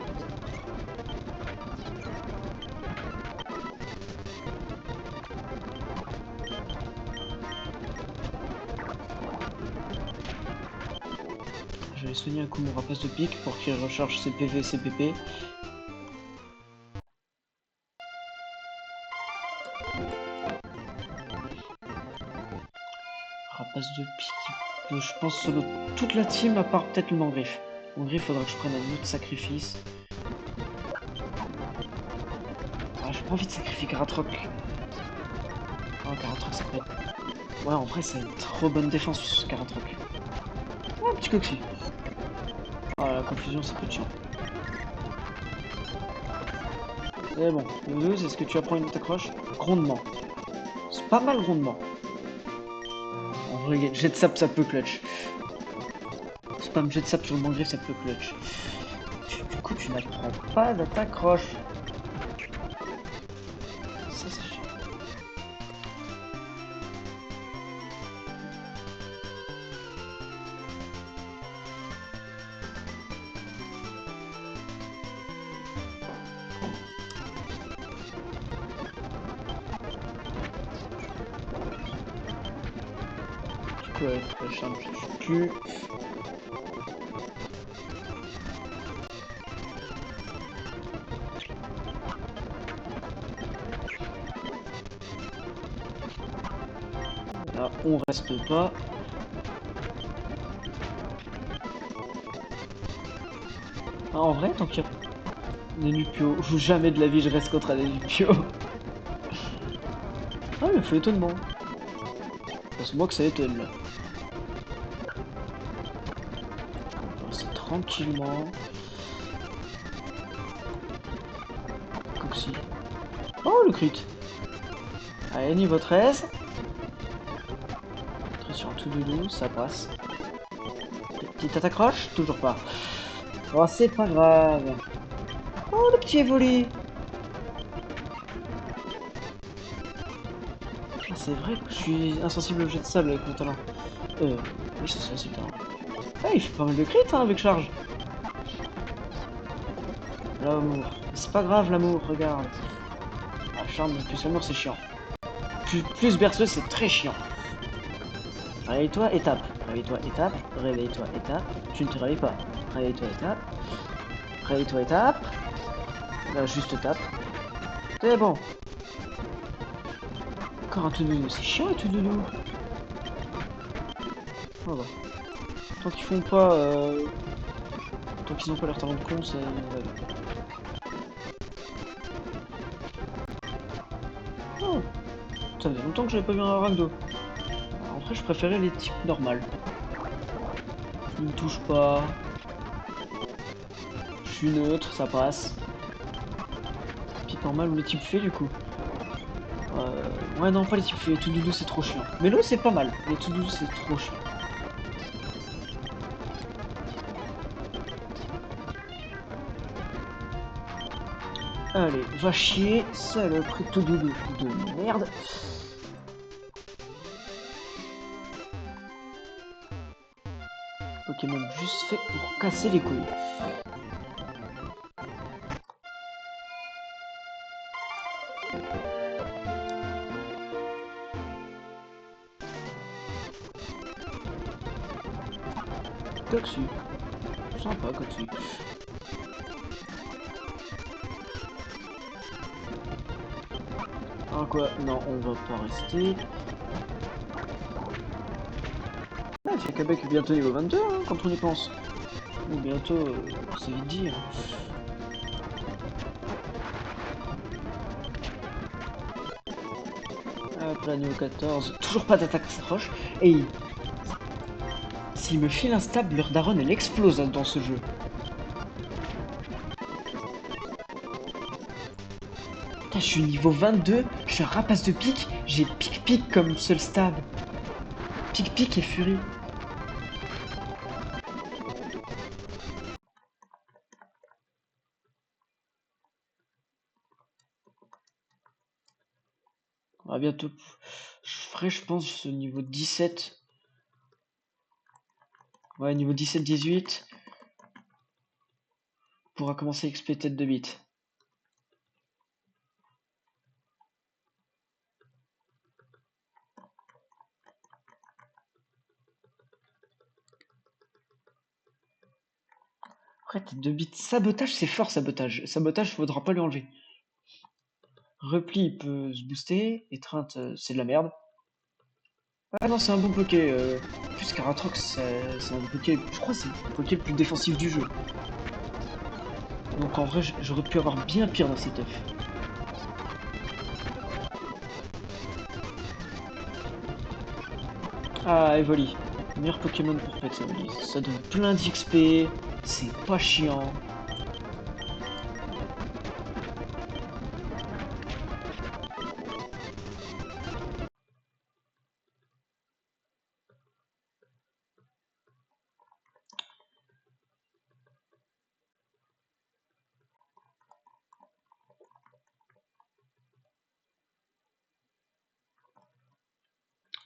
Je vais soigner un coup mon rapace de pique pour qu'il recharge ses PV et ses PP. Rapace de pique, je pense solo toute la team à part peut-être le Mangriffe. Mangriffe, faudra que je prenne un autre sacrifice. Ah, j'ai pas envie de sacrifier Karatroc. Oh, Karatroc, ça peut être... Ouais, en vrai, c'est une trop bonne défense, Karatroc. Oh, un petit coquille. Ah, la confusion, ça peut être chiant. C'est bon. Le 12, est-ce que tu apprends une accroche? Grondement. C'est pas mal grondement. En vrai, jet sap, ça peut clutch. Spam jet sap sur le mangrave, ça peut clutch. Du coup, tu n'apprends pas d'attaque roche. Ça, c'est chiant. Du coup, avec le charme, je tue plus. Là, on reste pas. Ah, en vrai, tant qu'il y a des Nupio, jamais de la vie je reste contre des Nupio. Ah, il me fait étonnement. C'est moi que ça étonne là. On va passer tranquillement. Comme si. Oh, le crit. Allez, niveau 13. Très sur un tout doudou, ça passe. Petite attaque roche? Toujours pas. Oh, c'est pas grave. Oh, le petit évoli. Ah, c'est vrai que je suis insensible au jet de sable avec mon talent. Oui, c'est ça, c'est le talent. Ah, il fait pas mal de crit hein, avec charge. L'amour. C'est pas grave, l'amour, regarde. Ah, charme plus l'amour, c'est chiant. Plus berceuse, c'est très chiant. Réveille-toi, étape. Réveille-toi, étape. Réveille-toi, étape. Tu ne te réveilles pas. Réveille-toi, étape. Réveille-toi, étape. Là, juste tape. C'est bon. Encore un tout doudou. C'est chiant, un tout doudou. Oh bah. Tant qu'ils font pas... Tant qu'ils ont pas leur talent de con, ça va bien. Oh. Ça faisait longtemps que j'avais pas vu un rando. En vrai, je préférais les types normales. Ils me touchent pas. Je suis neutre, ça passe. Type normal ou les types faits du coup. Ouais, non, pas les types faits. Les tout doudou, c'est trop chiant. Mais l'eau, c'est pas mal. Les tout doudou, c'est trop chiant. Allez, va chier, saloperie tout doudou de merde. Pokémon juste fait pour casser les couilles. Coxu. Sympa, Coxu. Ah quoi? Non, on va pas rester. Ah, c'est Québec bientôt niveau 22, hein, quand on y pense. Ou bientôt, c'est vite dire. Hop là, niveau 14. Toujours pas d'attaque roche. Et s'il me file un stab, leur daronne, elle explose dans ce jeu. Putain, je suis niveau 22, je suis un rapace de pique, j'ai pique-pique comme seul stab. Pique-pique et furie. On va bientôt. Je ferai, je pense, ce niveau 17. Ouais, niveau 17-18. On pourra commencer à XP tête de bite. Après, tête de bite. Sabotage, c'est fort, sabotage. Sabotage, faudra pas lui enlever. Repli, il peut se booster. Étreinte, c'est de la merde. Ah non, c'est un bon Poké. Plus Caratrox, c'est un Poké. Je crois que c'est le Poké le plus défensif du jeu. Donc en vrai, j'aurais pu avoir bien pire dans cette œuf. Ah, Evoli. Meilleur Pokémon pour pet Evoli. Ça donne plein d'XP. C'est pas chiant.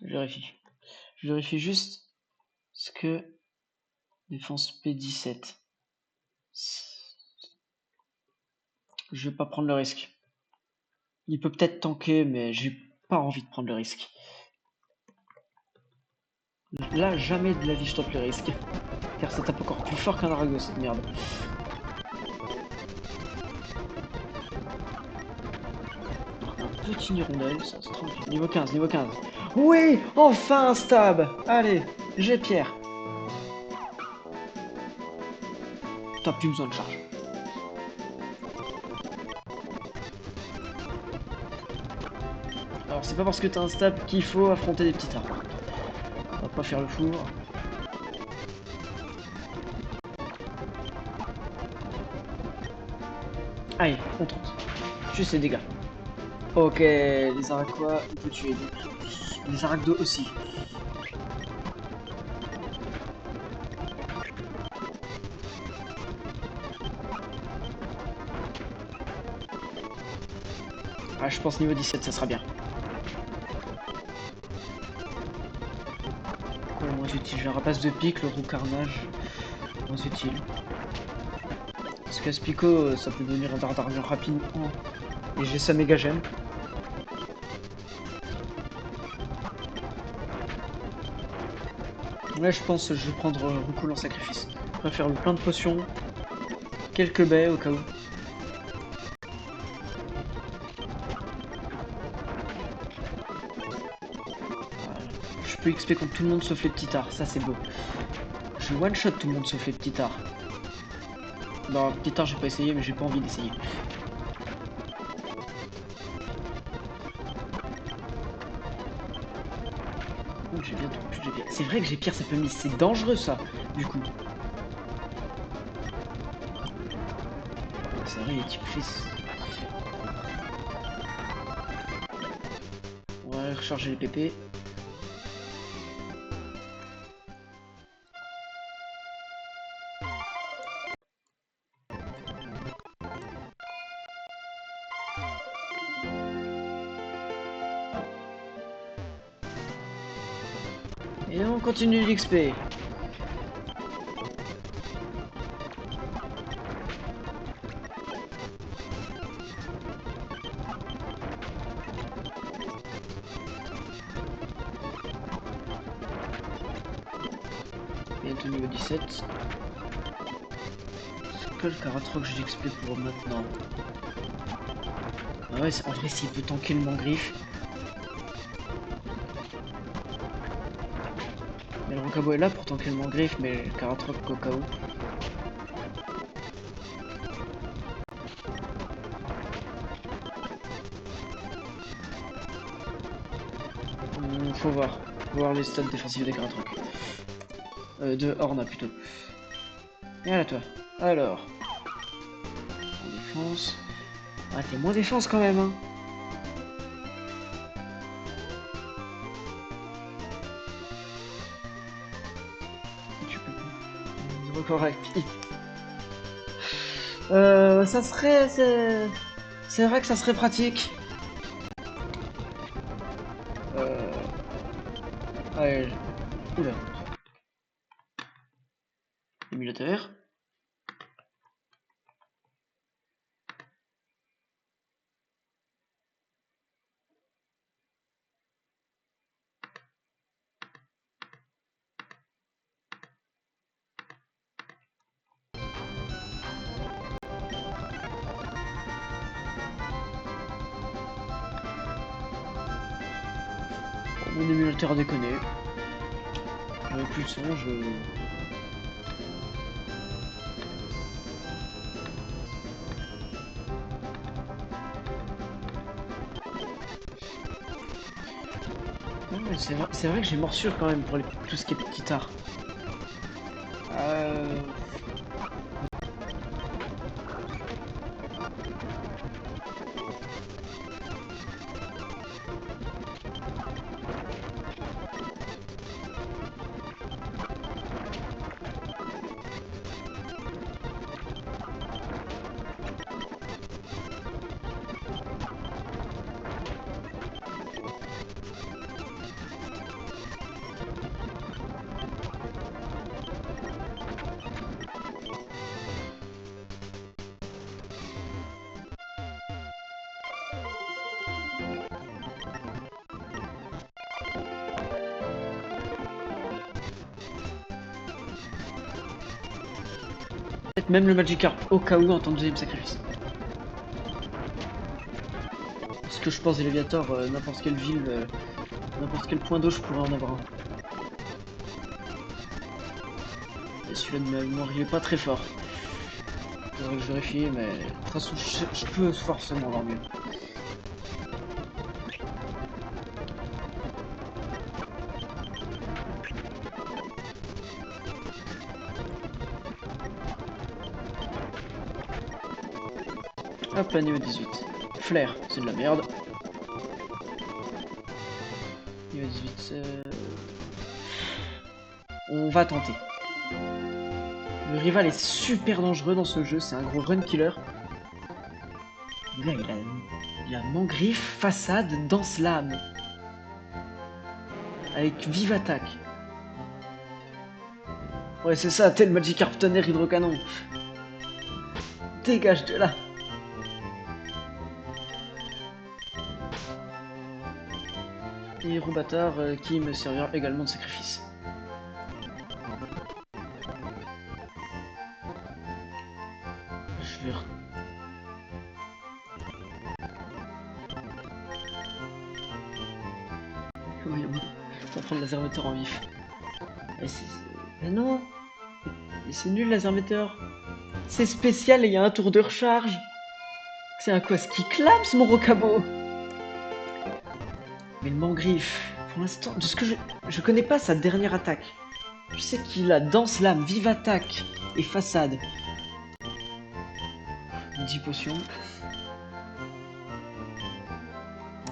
Je vérifie. Je vérifie juste ce que défense P17. Je vais pas prendre le risque. Il peut peut-être tanker, mais j'ai pas envie de prendre le risque. Là, jamais de la vie je tente le risque. Car ça tape encore plus fort qu'un Arago, cette merde. Un petit hirondelle, ça se tranquille. Niveau 15, niveau 15. Oui, enfin un stab. Allez, j'ai Pierre. T'as plus besoin de charge. Alors c'est pas parce que t'as un stab qu'il faut affronter des petits arbres. On va pas faire le four. Allez, on tente. Juste les dégâts. Ok, les Araquois, on peut tuer. Donc, les Arachdos aussi. Ah, je pense niveau 17, ça sera bien. Quoi, le moins utile? J'ai un rapace de pique, le roux carnage. Moins utile. Parce qu'Aspico, ça peut devenir un dard d'armure rapidement. Et j'ai sa méga gemme. Là, je pense que je vais prendre recoul en sacrifice. Je vais faire le plein de potions. Quelques baies au cas où. Je peux XP contre tout le monde sauf les petits tards, ça c'est beau. Je one shot tout le monde sauf les petits tards. Bon, petits tards j'ai pas essayé mais j'ai pas envie d'essayer. Oh, j'ai bientôt plus de pierre. C'est vrai que j'ai pierre ça peut miss, c'est dangereux ça, du coup. C'est vrai, les types fils. On va recharger les PP. Et on continue l'XP. Bientôt niveau 17. C'est que le Karatroc j'ai d'XP pour maintenant. Ah ouais, en vrai s'il peut tanker le mangriffe. Mais le Rocabo est là pour tanker le mangriffe, mais le Karatroc au cas où. Faut voir. Faut voir les stats défensifs des Karatroc. De Orna plutôt. Et là toi. Alors. En défense. Ah t'es moins défense quand même hein. Tu peux pas. Niveau correct. Ça serait. C'est vrai que ça serait pratique. Ouais. Oula. Émulateur. Mon émulateur a déconné. J'avais plus de son, je. Ouais, c'est vrai que j'ai morsure quand même pour tout ce qui est petit art. Faites même le Magikarp au cas où en tant que deuxième sacrifice. Parce que je pense Léviator, n'importe quelle ville, n'importe quel point d'eau, je pourrais en avoir un. Et celui-là de ma mémoire, il est pas très fort. Faudrait que je vérifie, mais de toute façon, je peux forcément avoir mieux. Hop là, niveau 18. Flair, c'est de la merde. Niveau 18, on va tenter. Le rival est super dangereux dans ce jeu, c'est un gros run killer. Là, il a Mangriffe, façade, danse lame. Avec vive attaque. Ouais, c'est ça, tel Magikarp tonnerre hydrocanon. Dégage de là. Et Roubatar qui me servira également de sacrifice. Je vais... Oui, bon. On va prendre laser moteur en vif. Mais non. Mais c'est nul laser moteur. C'est spécial et il y a un tour de recharge. C'est un quoi, ce qui clame mon Rocabo. Mais le Mangriffe, pour l'instant, de ce que je connais pas sa dernière attaque. Je sais qu'il a danse lame, vive attaque et façade. 10 potions.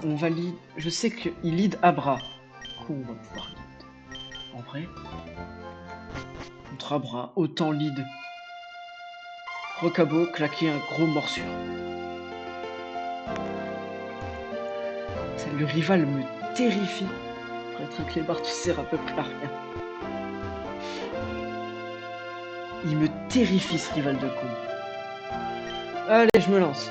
On va lead. Je sais qu'il lead Abra. Du coup, on va pouvoir lead. En vrai, contre Abra, autant lead. Rocabo, claquer un gros morsure. Le rival me terrifie. Pour être un clébard, tu sers à peu près à rien. Il me terrifie ce rival de con. Allez, je me lance.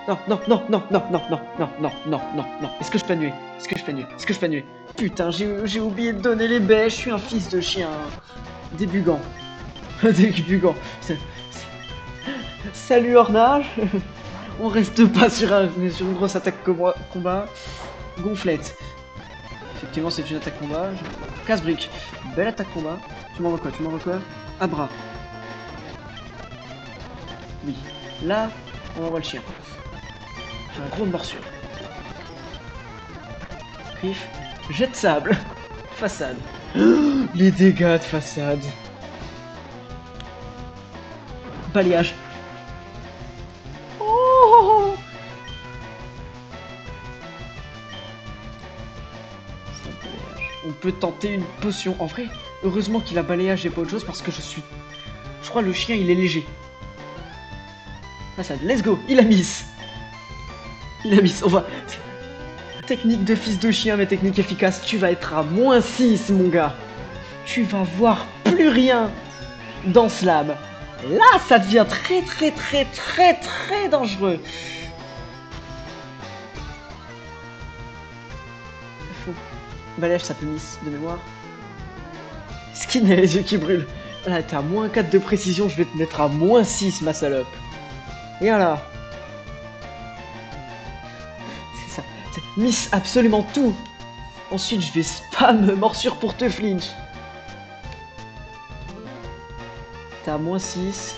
Non, non, non, non, non, non, non, non, non, non, non, non. Est-ce que je peux annuler? Est-ce que je peux annuler? Est-ce que je peux annuler? Putain, j'ai oublié de donner les baies. Je suis un fils de chien. Débugant. Débugant. Salut Ornage. On reste pas sur une grosse attaque combat. Gonflette. Effectivement, c'est une attaque combat. Casse-brique. Belle attaque combat. Tu m'en quoi? Tu m'en quoi? Abra. Oui. Là, on envoie le chien. J'ai un gros morsure. Riff. Jet de sable. Façade. Les dégâts de façade. Balayage. Oh, on peut tenter une potion. En vrai, heureusement qu'il a balayage et pas autre chose parce que je crois le chien il est léger. Façade, let's go. Il a miss. Il a miss. On va... Technique de fils de chien mais technique efficace. Tu vas être à -6 mon gars. Tu vas voir plus rien dans ce lab. Là, ça devient très très très très très dangereux. Balayage, ça peut miss de mémoire. Skin et les yeux qui brûlent. Là, t'es à -4 de précision, je vais te mettre à -6, ma salope. Et voilà. C'est ça. Miss absolument tout. Ensuite, je vais spam morsure pour te flinch. T'es à -6.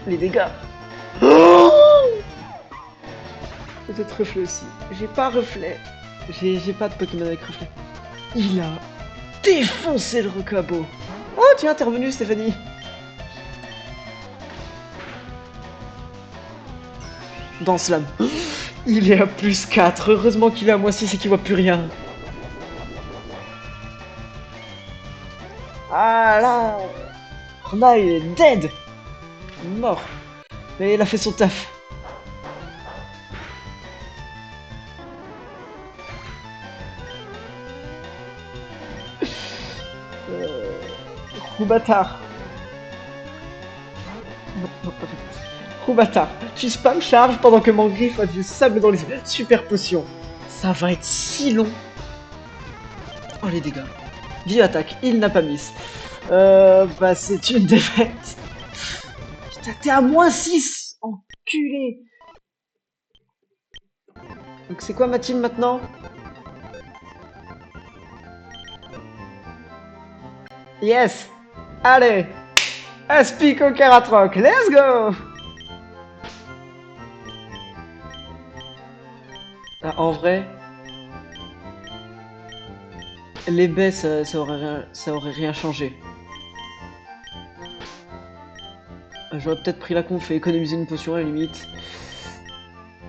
Les dégâts. Oh, peut-être reflet aussi. J'ai pas reflet. J'ai pas de Pokémon avec reflet. Il a défoncé le Rocabo. Oh, tu es intervenu, Stéphanie. Dans Slam. Il est à +4. Heureusement qu'il est à -6 et qu'il voit plus rien. Ah là, Orna il est dead. Mort. Mais il a fait son taf. Roubatar. Roubatar. Tu spam charge pendant que Mangriffe a du sable dans les yeux. Super potion. Ça va être si long. Oh les dégâts. Vie attaque, il n'a pas miss. Bah c'est une défaite. Putain, t'es à -6. Enculé. Donc c'est quoi ma team maintenant? Yes. Allez. Aspico Karatroc, let's go. Ah, en vrai, les baies ça aurait rien changé. J'aurais peut-être pris la conf et économisé une potion à la limite.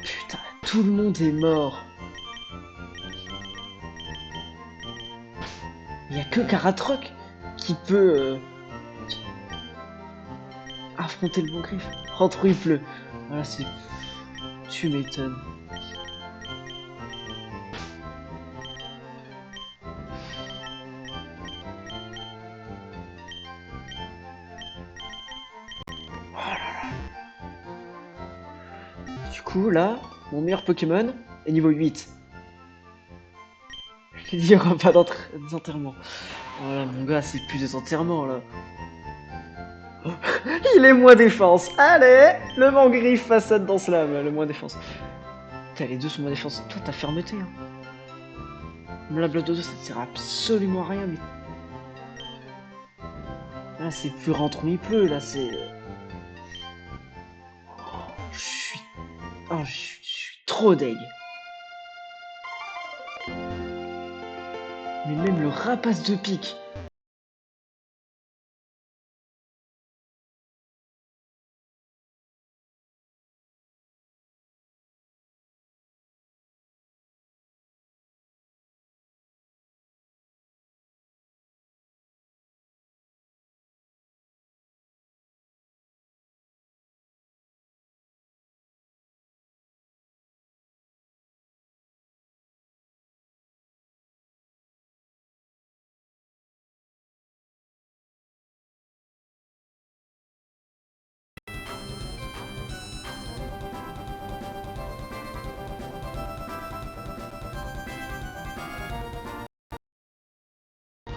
Putain, tout le monde est mort. Il y a que Karatroc qui peut affronter le bon griffe. Oh, trop il pleut. Voilà, c'est... Tu m'étonnes. Du coup, là, mon meilleur Pokémon est niveau 8. Il n'y aura pas d'enterrement. Voilà, mon gars, c'est plus des enterrements, là. Il est moins défense. Allez, le vent griffe façade dans Slam, le moins défense. Putain, les deux sont moins défense. Toi, t'as fermeté, hein. La Blood 2, ça ne sert absolument à rien, mais... Là, c'est plus rentrant, il pleut, là, c'est... Je suis... Oh, je suis trop deg. Mais même le rapace de pique.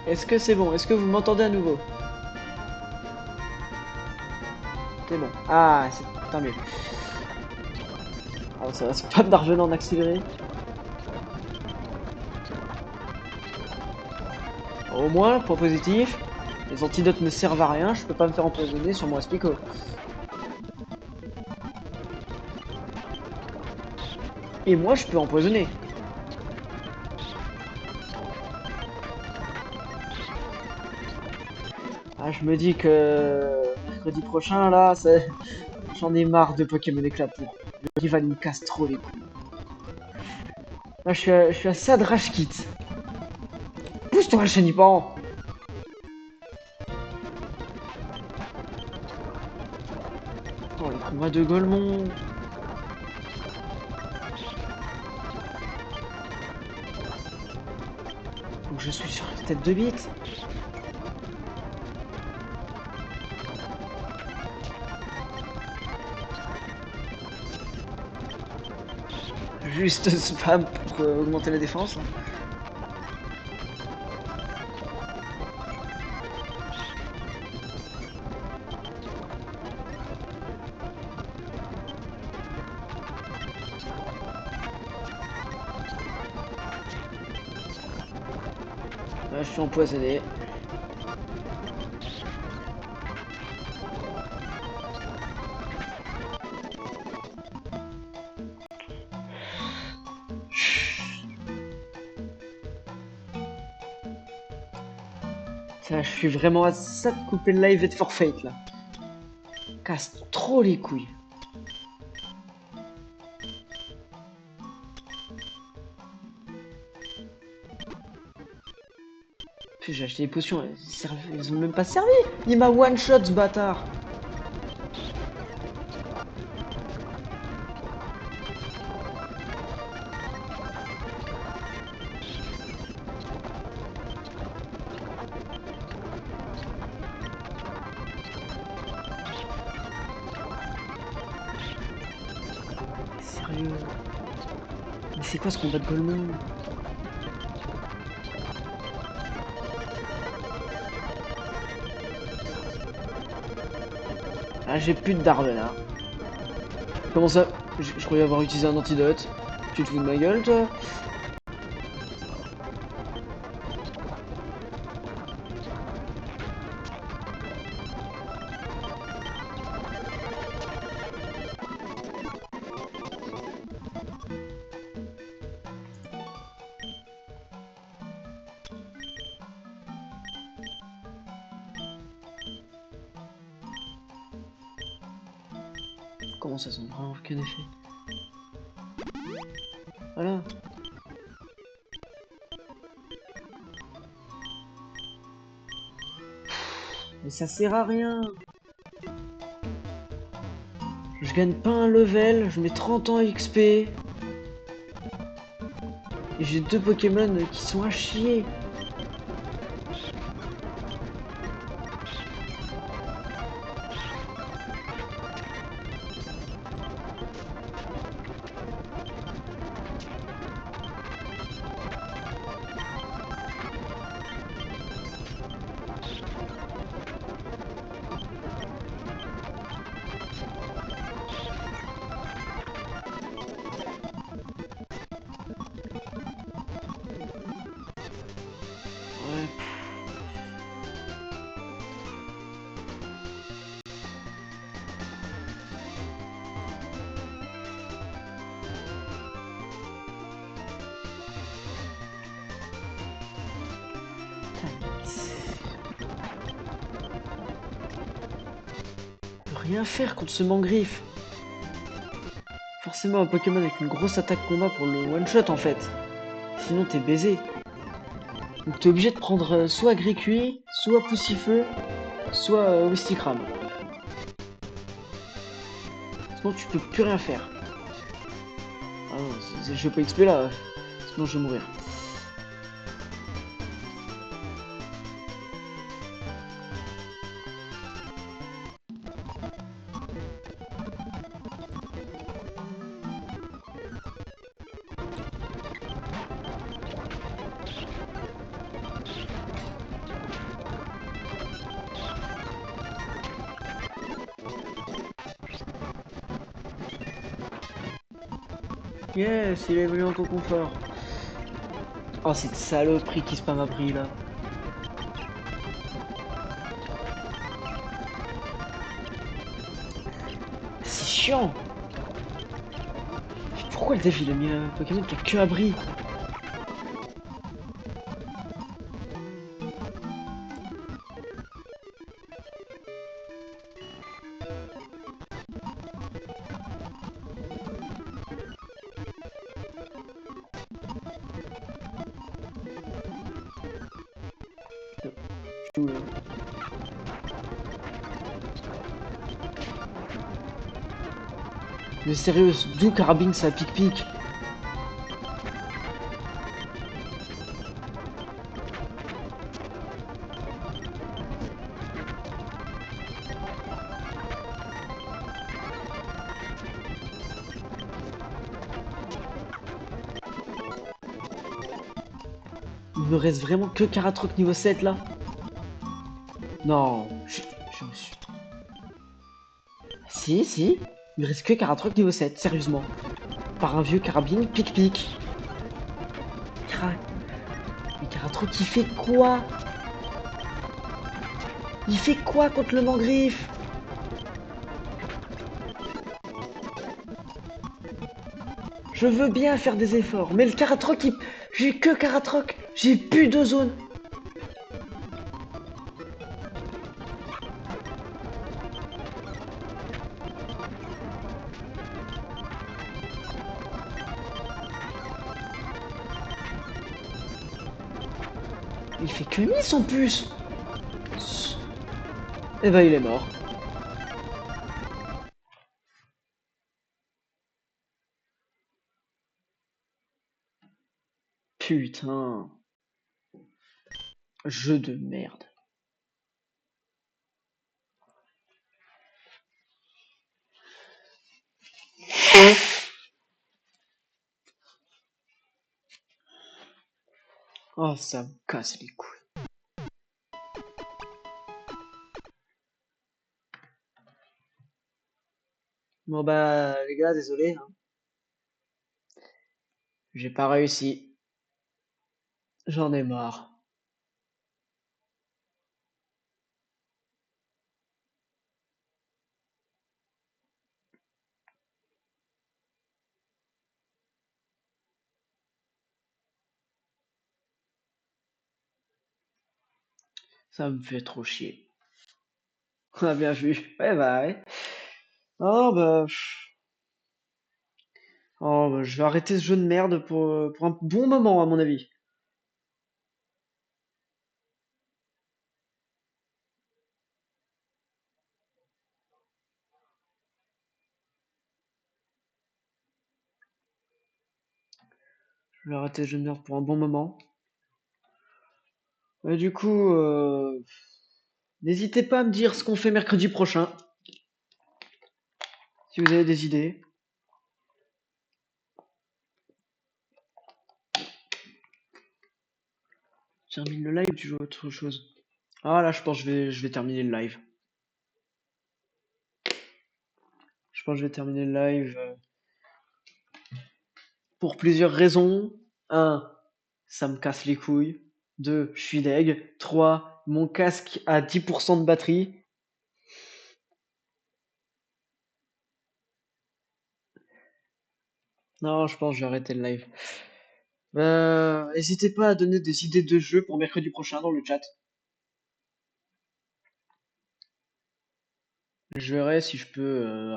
Est-ce que c'est bon? Est-ce que vous m'entendez à nouveau? C'est bon. Ah, c'est tant mieux. Alors ça va, c'est pas d'argent en accéléré. Au moins, point positif, les antidotes ne servent à rien, je peux pas me faire empoisonner sur mon Aspico. Et moi, je peux empoisonner. Ah, je me dis que mercredi prochain, là, j'en ai marre de Pokémon éclat pour. Le rival me casse trop les couilles. Là, je suis à ça de Rage Kit. Pousse-toi, Chenipan! Oh, les combats de Golemon! Donc je suis sur la tête de bite. Juste spam pour augmenter la défense. Là, je suis empoisonné. Ça, je suis vraiment à ça de couper le live et de forfait là. Casse trop les couilles. Puis j'ai acheté des potions, elles ont même pas servi. Il m'a one shot ce bâtard. Sérieux. Mais c'est quoi ce combat de Golemon? Ah, j'ai plus de darbe là. Comment ça? Je croyais avoir utilisé un antidote. Tu te fous de ma gueule, toi? Comment ça semble vraiment aucun effet? Voilà. Mais ça sert à rien. Je gagne pas un level, je mets 30 ans XP. Et j'ai 2 Pokémon qui sont à chier. Ouais. Je peux rien faire contre ce Mangriffe. Forcément un Pokémon avec une grosse attaque combat pour le one shot en fait. Sinon t'es baisé. Donc t'es obligé de prendre soit Gricui, soit Poussifeu, soit Wistikram. Sinon tu peux plus rien faire. Ah non, je vais pas XP là, sinon je vais mourir. Yes, il est venu en ton confort. Oh cette saloperie qui spam a pris là. C'est chiant. Pourquoi le dev il a mis un Pokémon qui a que abri? Mais sérieux, d'où Carabine ça pique-pique? Il me reste vraiment que Karatroc niveau 7 là? Non, je me suis... Si, si, il me reste que Karatroc niveau 7, sérieusement. Par un vieux Carabine pique-pique. Mais Karatroc il fait quoi? Il fait quoi contre le Mangriffe? Je veux bien faire des efforts, mais le Karatroc, j'ai que Karatroc, j'ai plus de zone. Il fait que miss en plus. Eh ben il est mort. Putain. Jeu de merde. Oh, ça me casse les couilles. Bon bah les gars, désolé, hein. J'ai pas réussi. J'en ai marre. Ça me fait trop chier. Ah bien vu. Ouais bah ouais. Oh bah, oh, bah, je vais arrêter ce jeu de merde pour un bon moment à mon avis. Je vais arrêter ce jeu de merde pour un bon moment. Et du coup, n'hésitez pas à me dire ce qu'on fait mercredi prochain, si vous avez des idées. Termine le live ou tu joues à autre chose? Ah là, je pense que je vais terminer le live. Je pense que je vais terminer le live pour plusieurs raisons. Un, ça me casse les couilles. Deux, je suis deg. Trois, mon casque a 10% de batterie. Non, je pense que je vais arrêter le live. N'hésitez pas à donner des idées de jeux pour mercredi prochain dans le chat. Je verrai si je peux,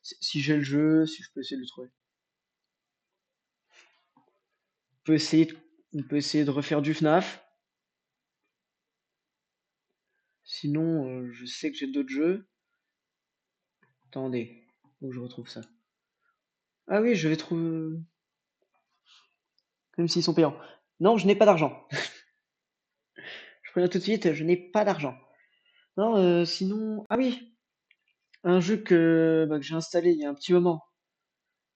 si j'ai le jeu, si je peux essayer de le trouver. On peut essayer, on peut essayer de refaire du FNAF. Sinon, je sais que j'ai d'autres jeux. Attendez, où je retrouve ça. Ah oui, je vais trouver. Même s'ils sont payants. Non, je n'ai pas d'argent. Je préviens tout de suite, je n'ai pas d'argent. Non, sinon. Ah oui, un jeu que j'ai installé il y a un petit moment.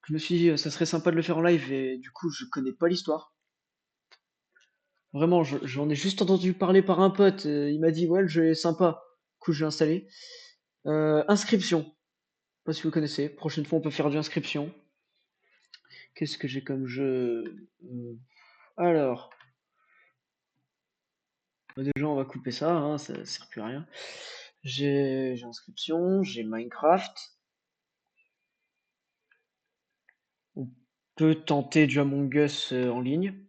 Je me suis dit, ça serait sympa de le faire en live et du coup, je connais pas l'histoire. Vraiment, j'en ai juste entendu parler par un pote. Il m'a dit, ouais, le jeu est sympa. Du coup, j'ai installé. Inscription. Je sais pas si vous connaissez. Prochaine fois, on peut faire du inscription. Qu'est-ce que j'ai comme jeu? Alors, déjà, on va couper ça, hein, ça sert plus à rien. J'ai inscription, j'ai Minecraft. On peut tenter du Among Us en ligne.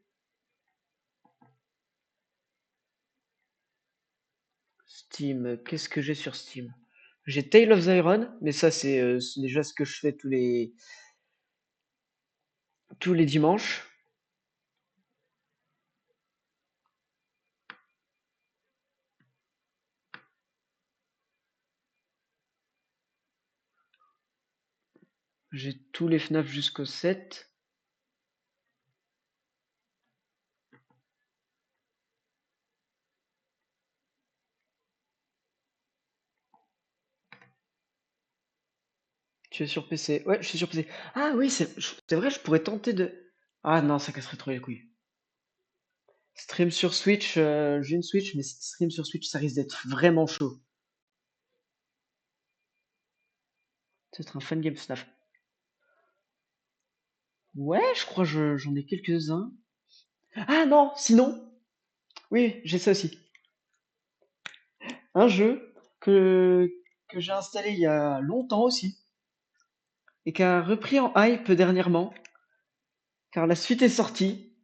Steam, qu'est-ce que j'ai sur Steam? J'ai Tale of the Iron, mais ça c'est déjà ce que je fais tous les dimanches. J'ai tous les FNAF jusqu'au 7. Tu es sur PC? Ouais, je suis sur PC. Ah oui, c'est vrai, je pourrais tenter de. Ah non, ça casserait trop les couilles. Stream sur Switch, j'ai une Switch, mais stream sur Switch, ça risque d'être vraiment chaud. Peut-être un fan game FNAF. Ouais, je crois que j'en ai quelques-uns. Ah non, sinon, oui, j'ai ça aussi. Un jeu que j'ai installé il y a longtemps aussi et qui a repris en hype dernièrement car la suite est sortie.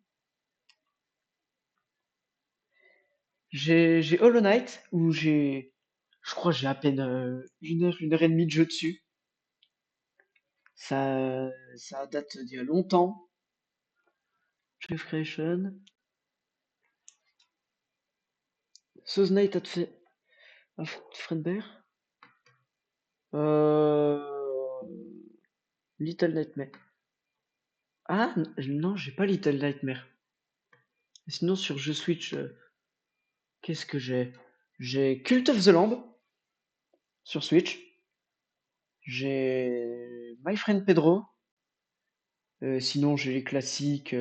J'ai Hollow Knight où je crois que j'ai à peine une heure et demie de jeu dessus. Ça date d'il y a longtemps. Chief Creation. South Knight at Fredbear. Euh, Little Nightmare. Ah non, j'ai pas Little Nightmare. Sinon sur jeu Switch, qu'est-ce que j'ai? J'ai Cult of the Lamb sur Switch. J'ai My Friend Pedro. Sinon, j'ai les classiques,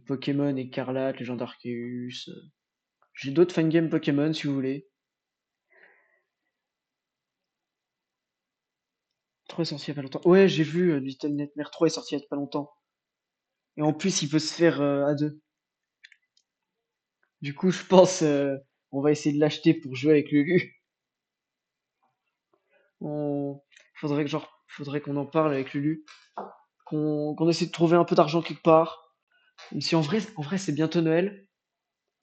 Pokémon Écarlate, Légende Arceus. J'ai d'autres fangames Pokémon si vous voulez. 3 est sorti il y a pas longtemps. Ouais, j'ai vu Little Nightmare 3 est sorti il y a pas longtemps. Et en plus, il peut se faire à deux. Du coup, je pense on va essayer de l'acheter pour jouer avec Lulu. On... faudrait qu'on en parle avec Lulu. Qu'on essaie de trouver un peu d'argent quelque part. Même si en vrai c'est bientôt Noël.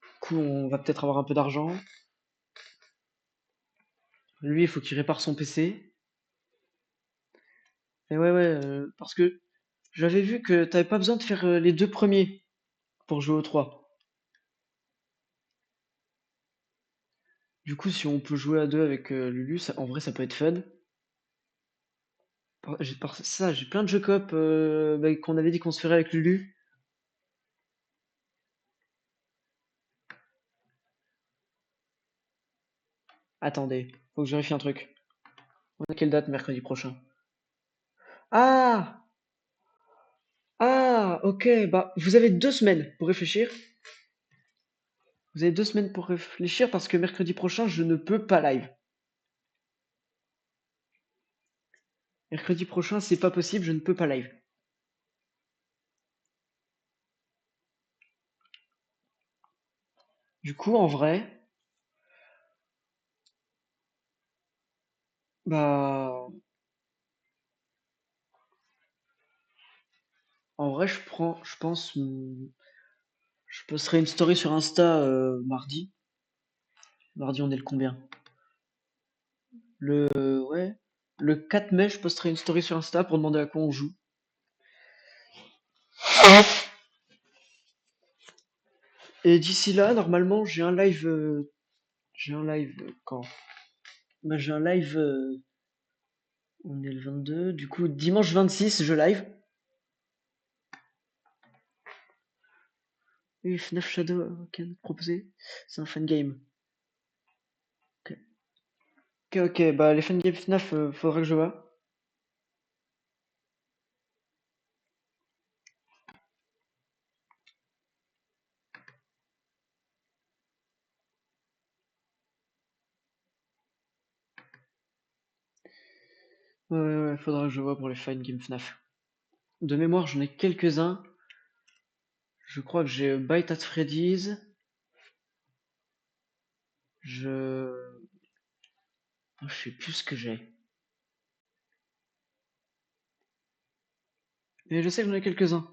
Du coup, on va peut-être avoir un peu d'argent. Lui, il faut qu'il répare son PC. Et ouais, ouais, parce que j'avais vu que t'avais pas besoin de faire les deux premiers pour jouer au 3. Du coup, si on peut jouer à deux avec Lulu, en vrai, ça peut être fun. J'ai plein de jeux coop qu'on avait dit qu'on se ferait avec Lulu. Attendez, faut que je vérifie un truc. On a quelle date mercredi prochain? Ah! Ah! Ok, bah vous avez 2 semaines pour réfléchir. Vous avez 2 semaines pour réfléchir parce que mercredi prochain, je ne peux pas live. Mercredi prochain, c'est pas possible, je ne peux pas live. Du coup, bah, en vrai, je pense, je posterai une story sur Insta mardi. Mardi, on est le combien? Ouais, le 4 mai, je posterai une story sur Insta pour demander à quoi on joue. Et d'ici là, normalement, j'ai un live quand? Bah, j'ai un live, on est le 22, du coup, dimanche 26, je live. Oui, FNAF Shadow, ok, proposé. C'est un fan game. Ok, ok, ok, bah les fan games FNAF, faudra que je vois. Ouais, ouais, ouais, faudra que je vois pour les fan games FNAF. De mémoire, j'en ai quelques-uns. Je crois que j'ai Bite at Freddy's. Je... Je sais plus ce que j'ai. Mais je sais que j'en ai quelques-uns.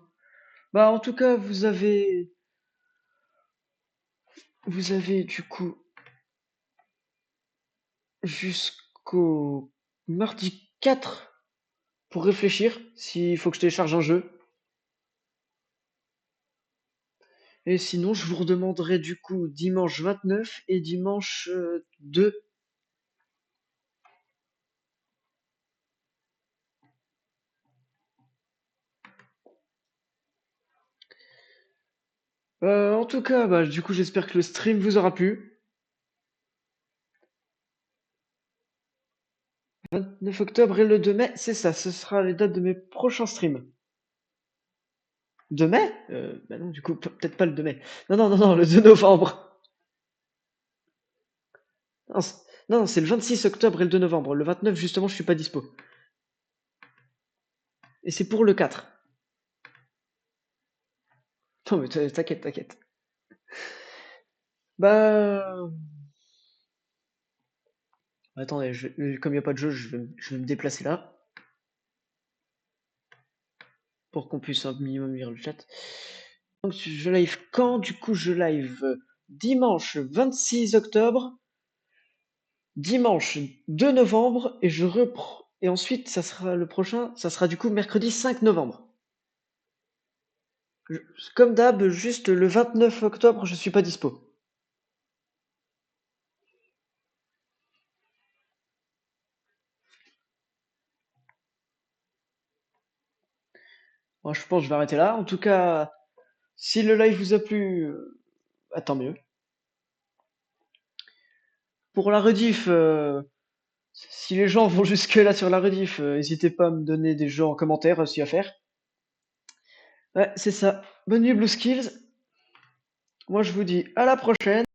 Bah, en tout cas, vous avez du coup jusqu'au mardi 4 pour réfléchir s'il faut que je télécharge un jeu. Et sinon, je vous redemanderai du coup dimanche 29 et dimanche 2. En tout cas, bah, du coup, j'espère que le stream vous aura plu. 29 octobre et le 2 mai, c'est ça, ce sera les dates de mes prochains streams. 2 mai? Bah non, du coup, peut-être pas le 2 mai. Non, non, non, non, le 2 novembre. Non, non, c'est le 26 octobre et le 2 novembre. Le 29, justement, je suis pas dispo. Et c'est pour le 4. Non, mais t'inquiète, t'inquiète. Bah... Attendez, comme il n'y a pas de jeu, je vais me déplacer là. Pour qu'on puisse un minimum lire le chat. Donc je live quand? Du coup, je live dimanche 26 octobre, dimanche 2 novembre, et je reprends. Et ensuite, ça sera le prochain, ça sera du coup mercredi 5 novembre. Je- Comme d'hab, juste le 29 octobre, je suis pas dispo. Moi, je pense que je vais arrêter là. En tout cas, si le live vous a plu, bah, tant mieux. Pour la rediff, si les gens vont jusque là sur la rediff, n'hésitez pas à me donner des jeux en commentaire s'il y a à faire. Ouais, c'est ça. Bonne nuit Blue Skills. Moi je vous dis à la prochaine.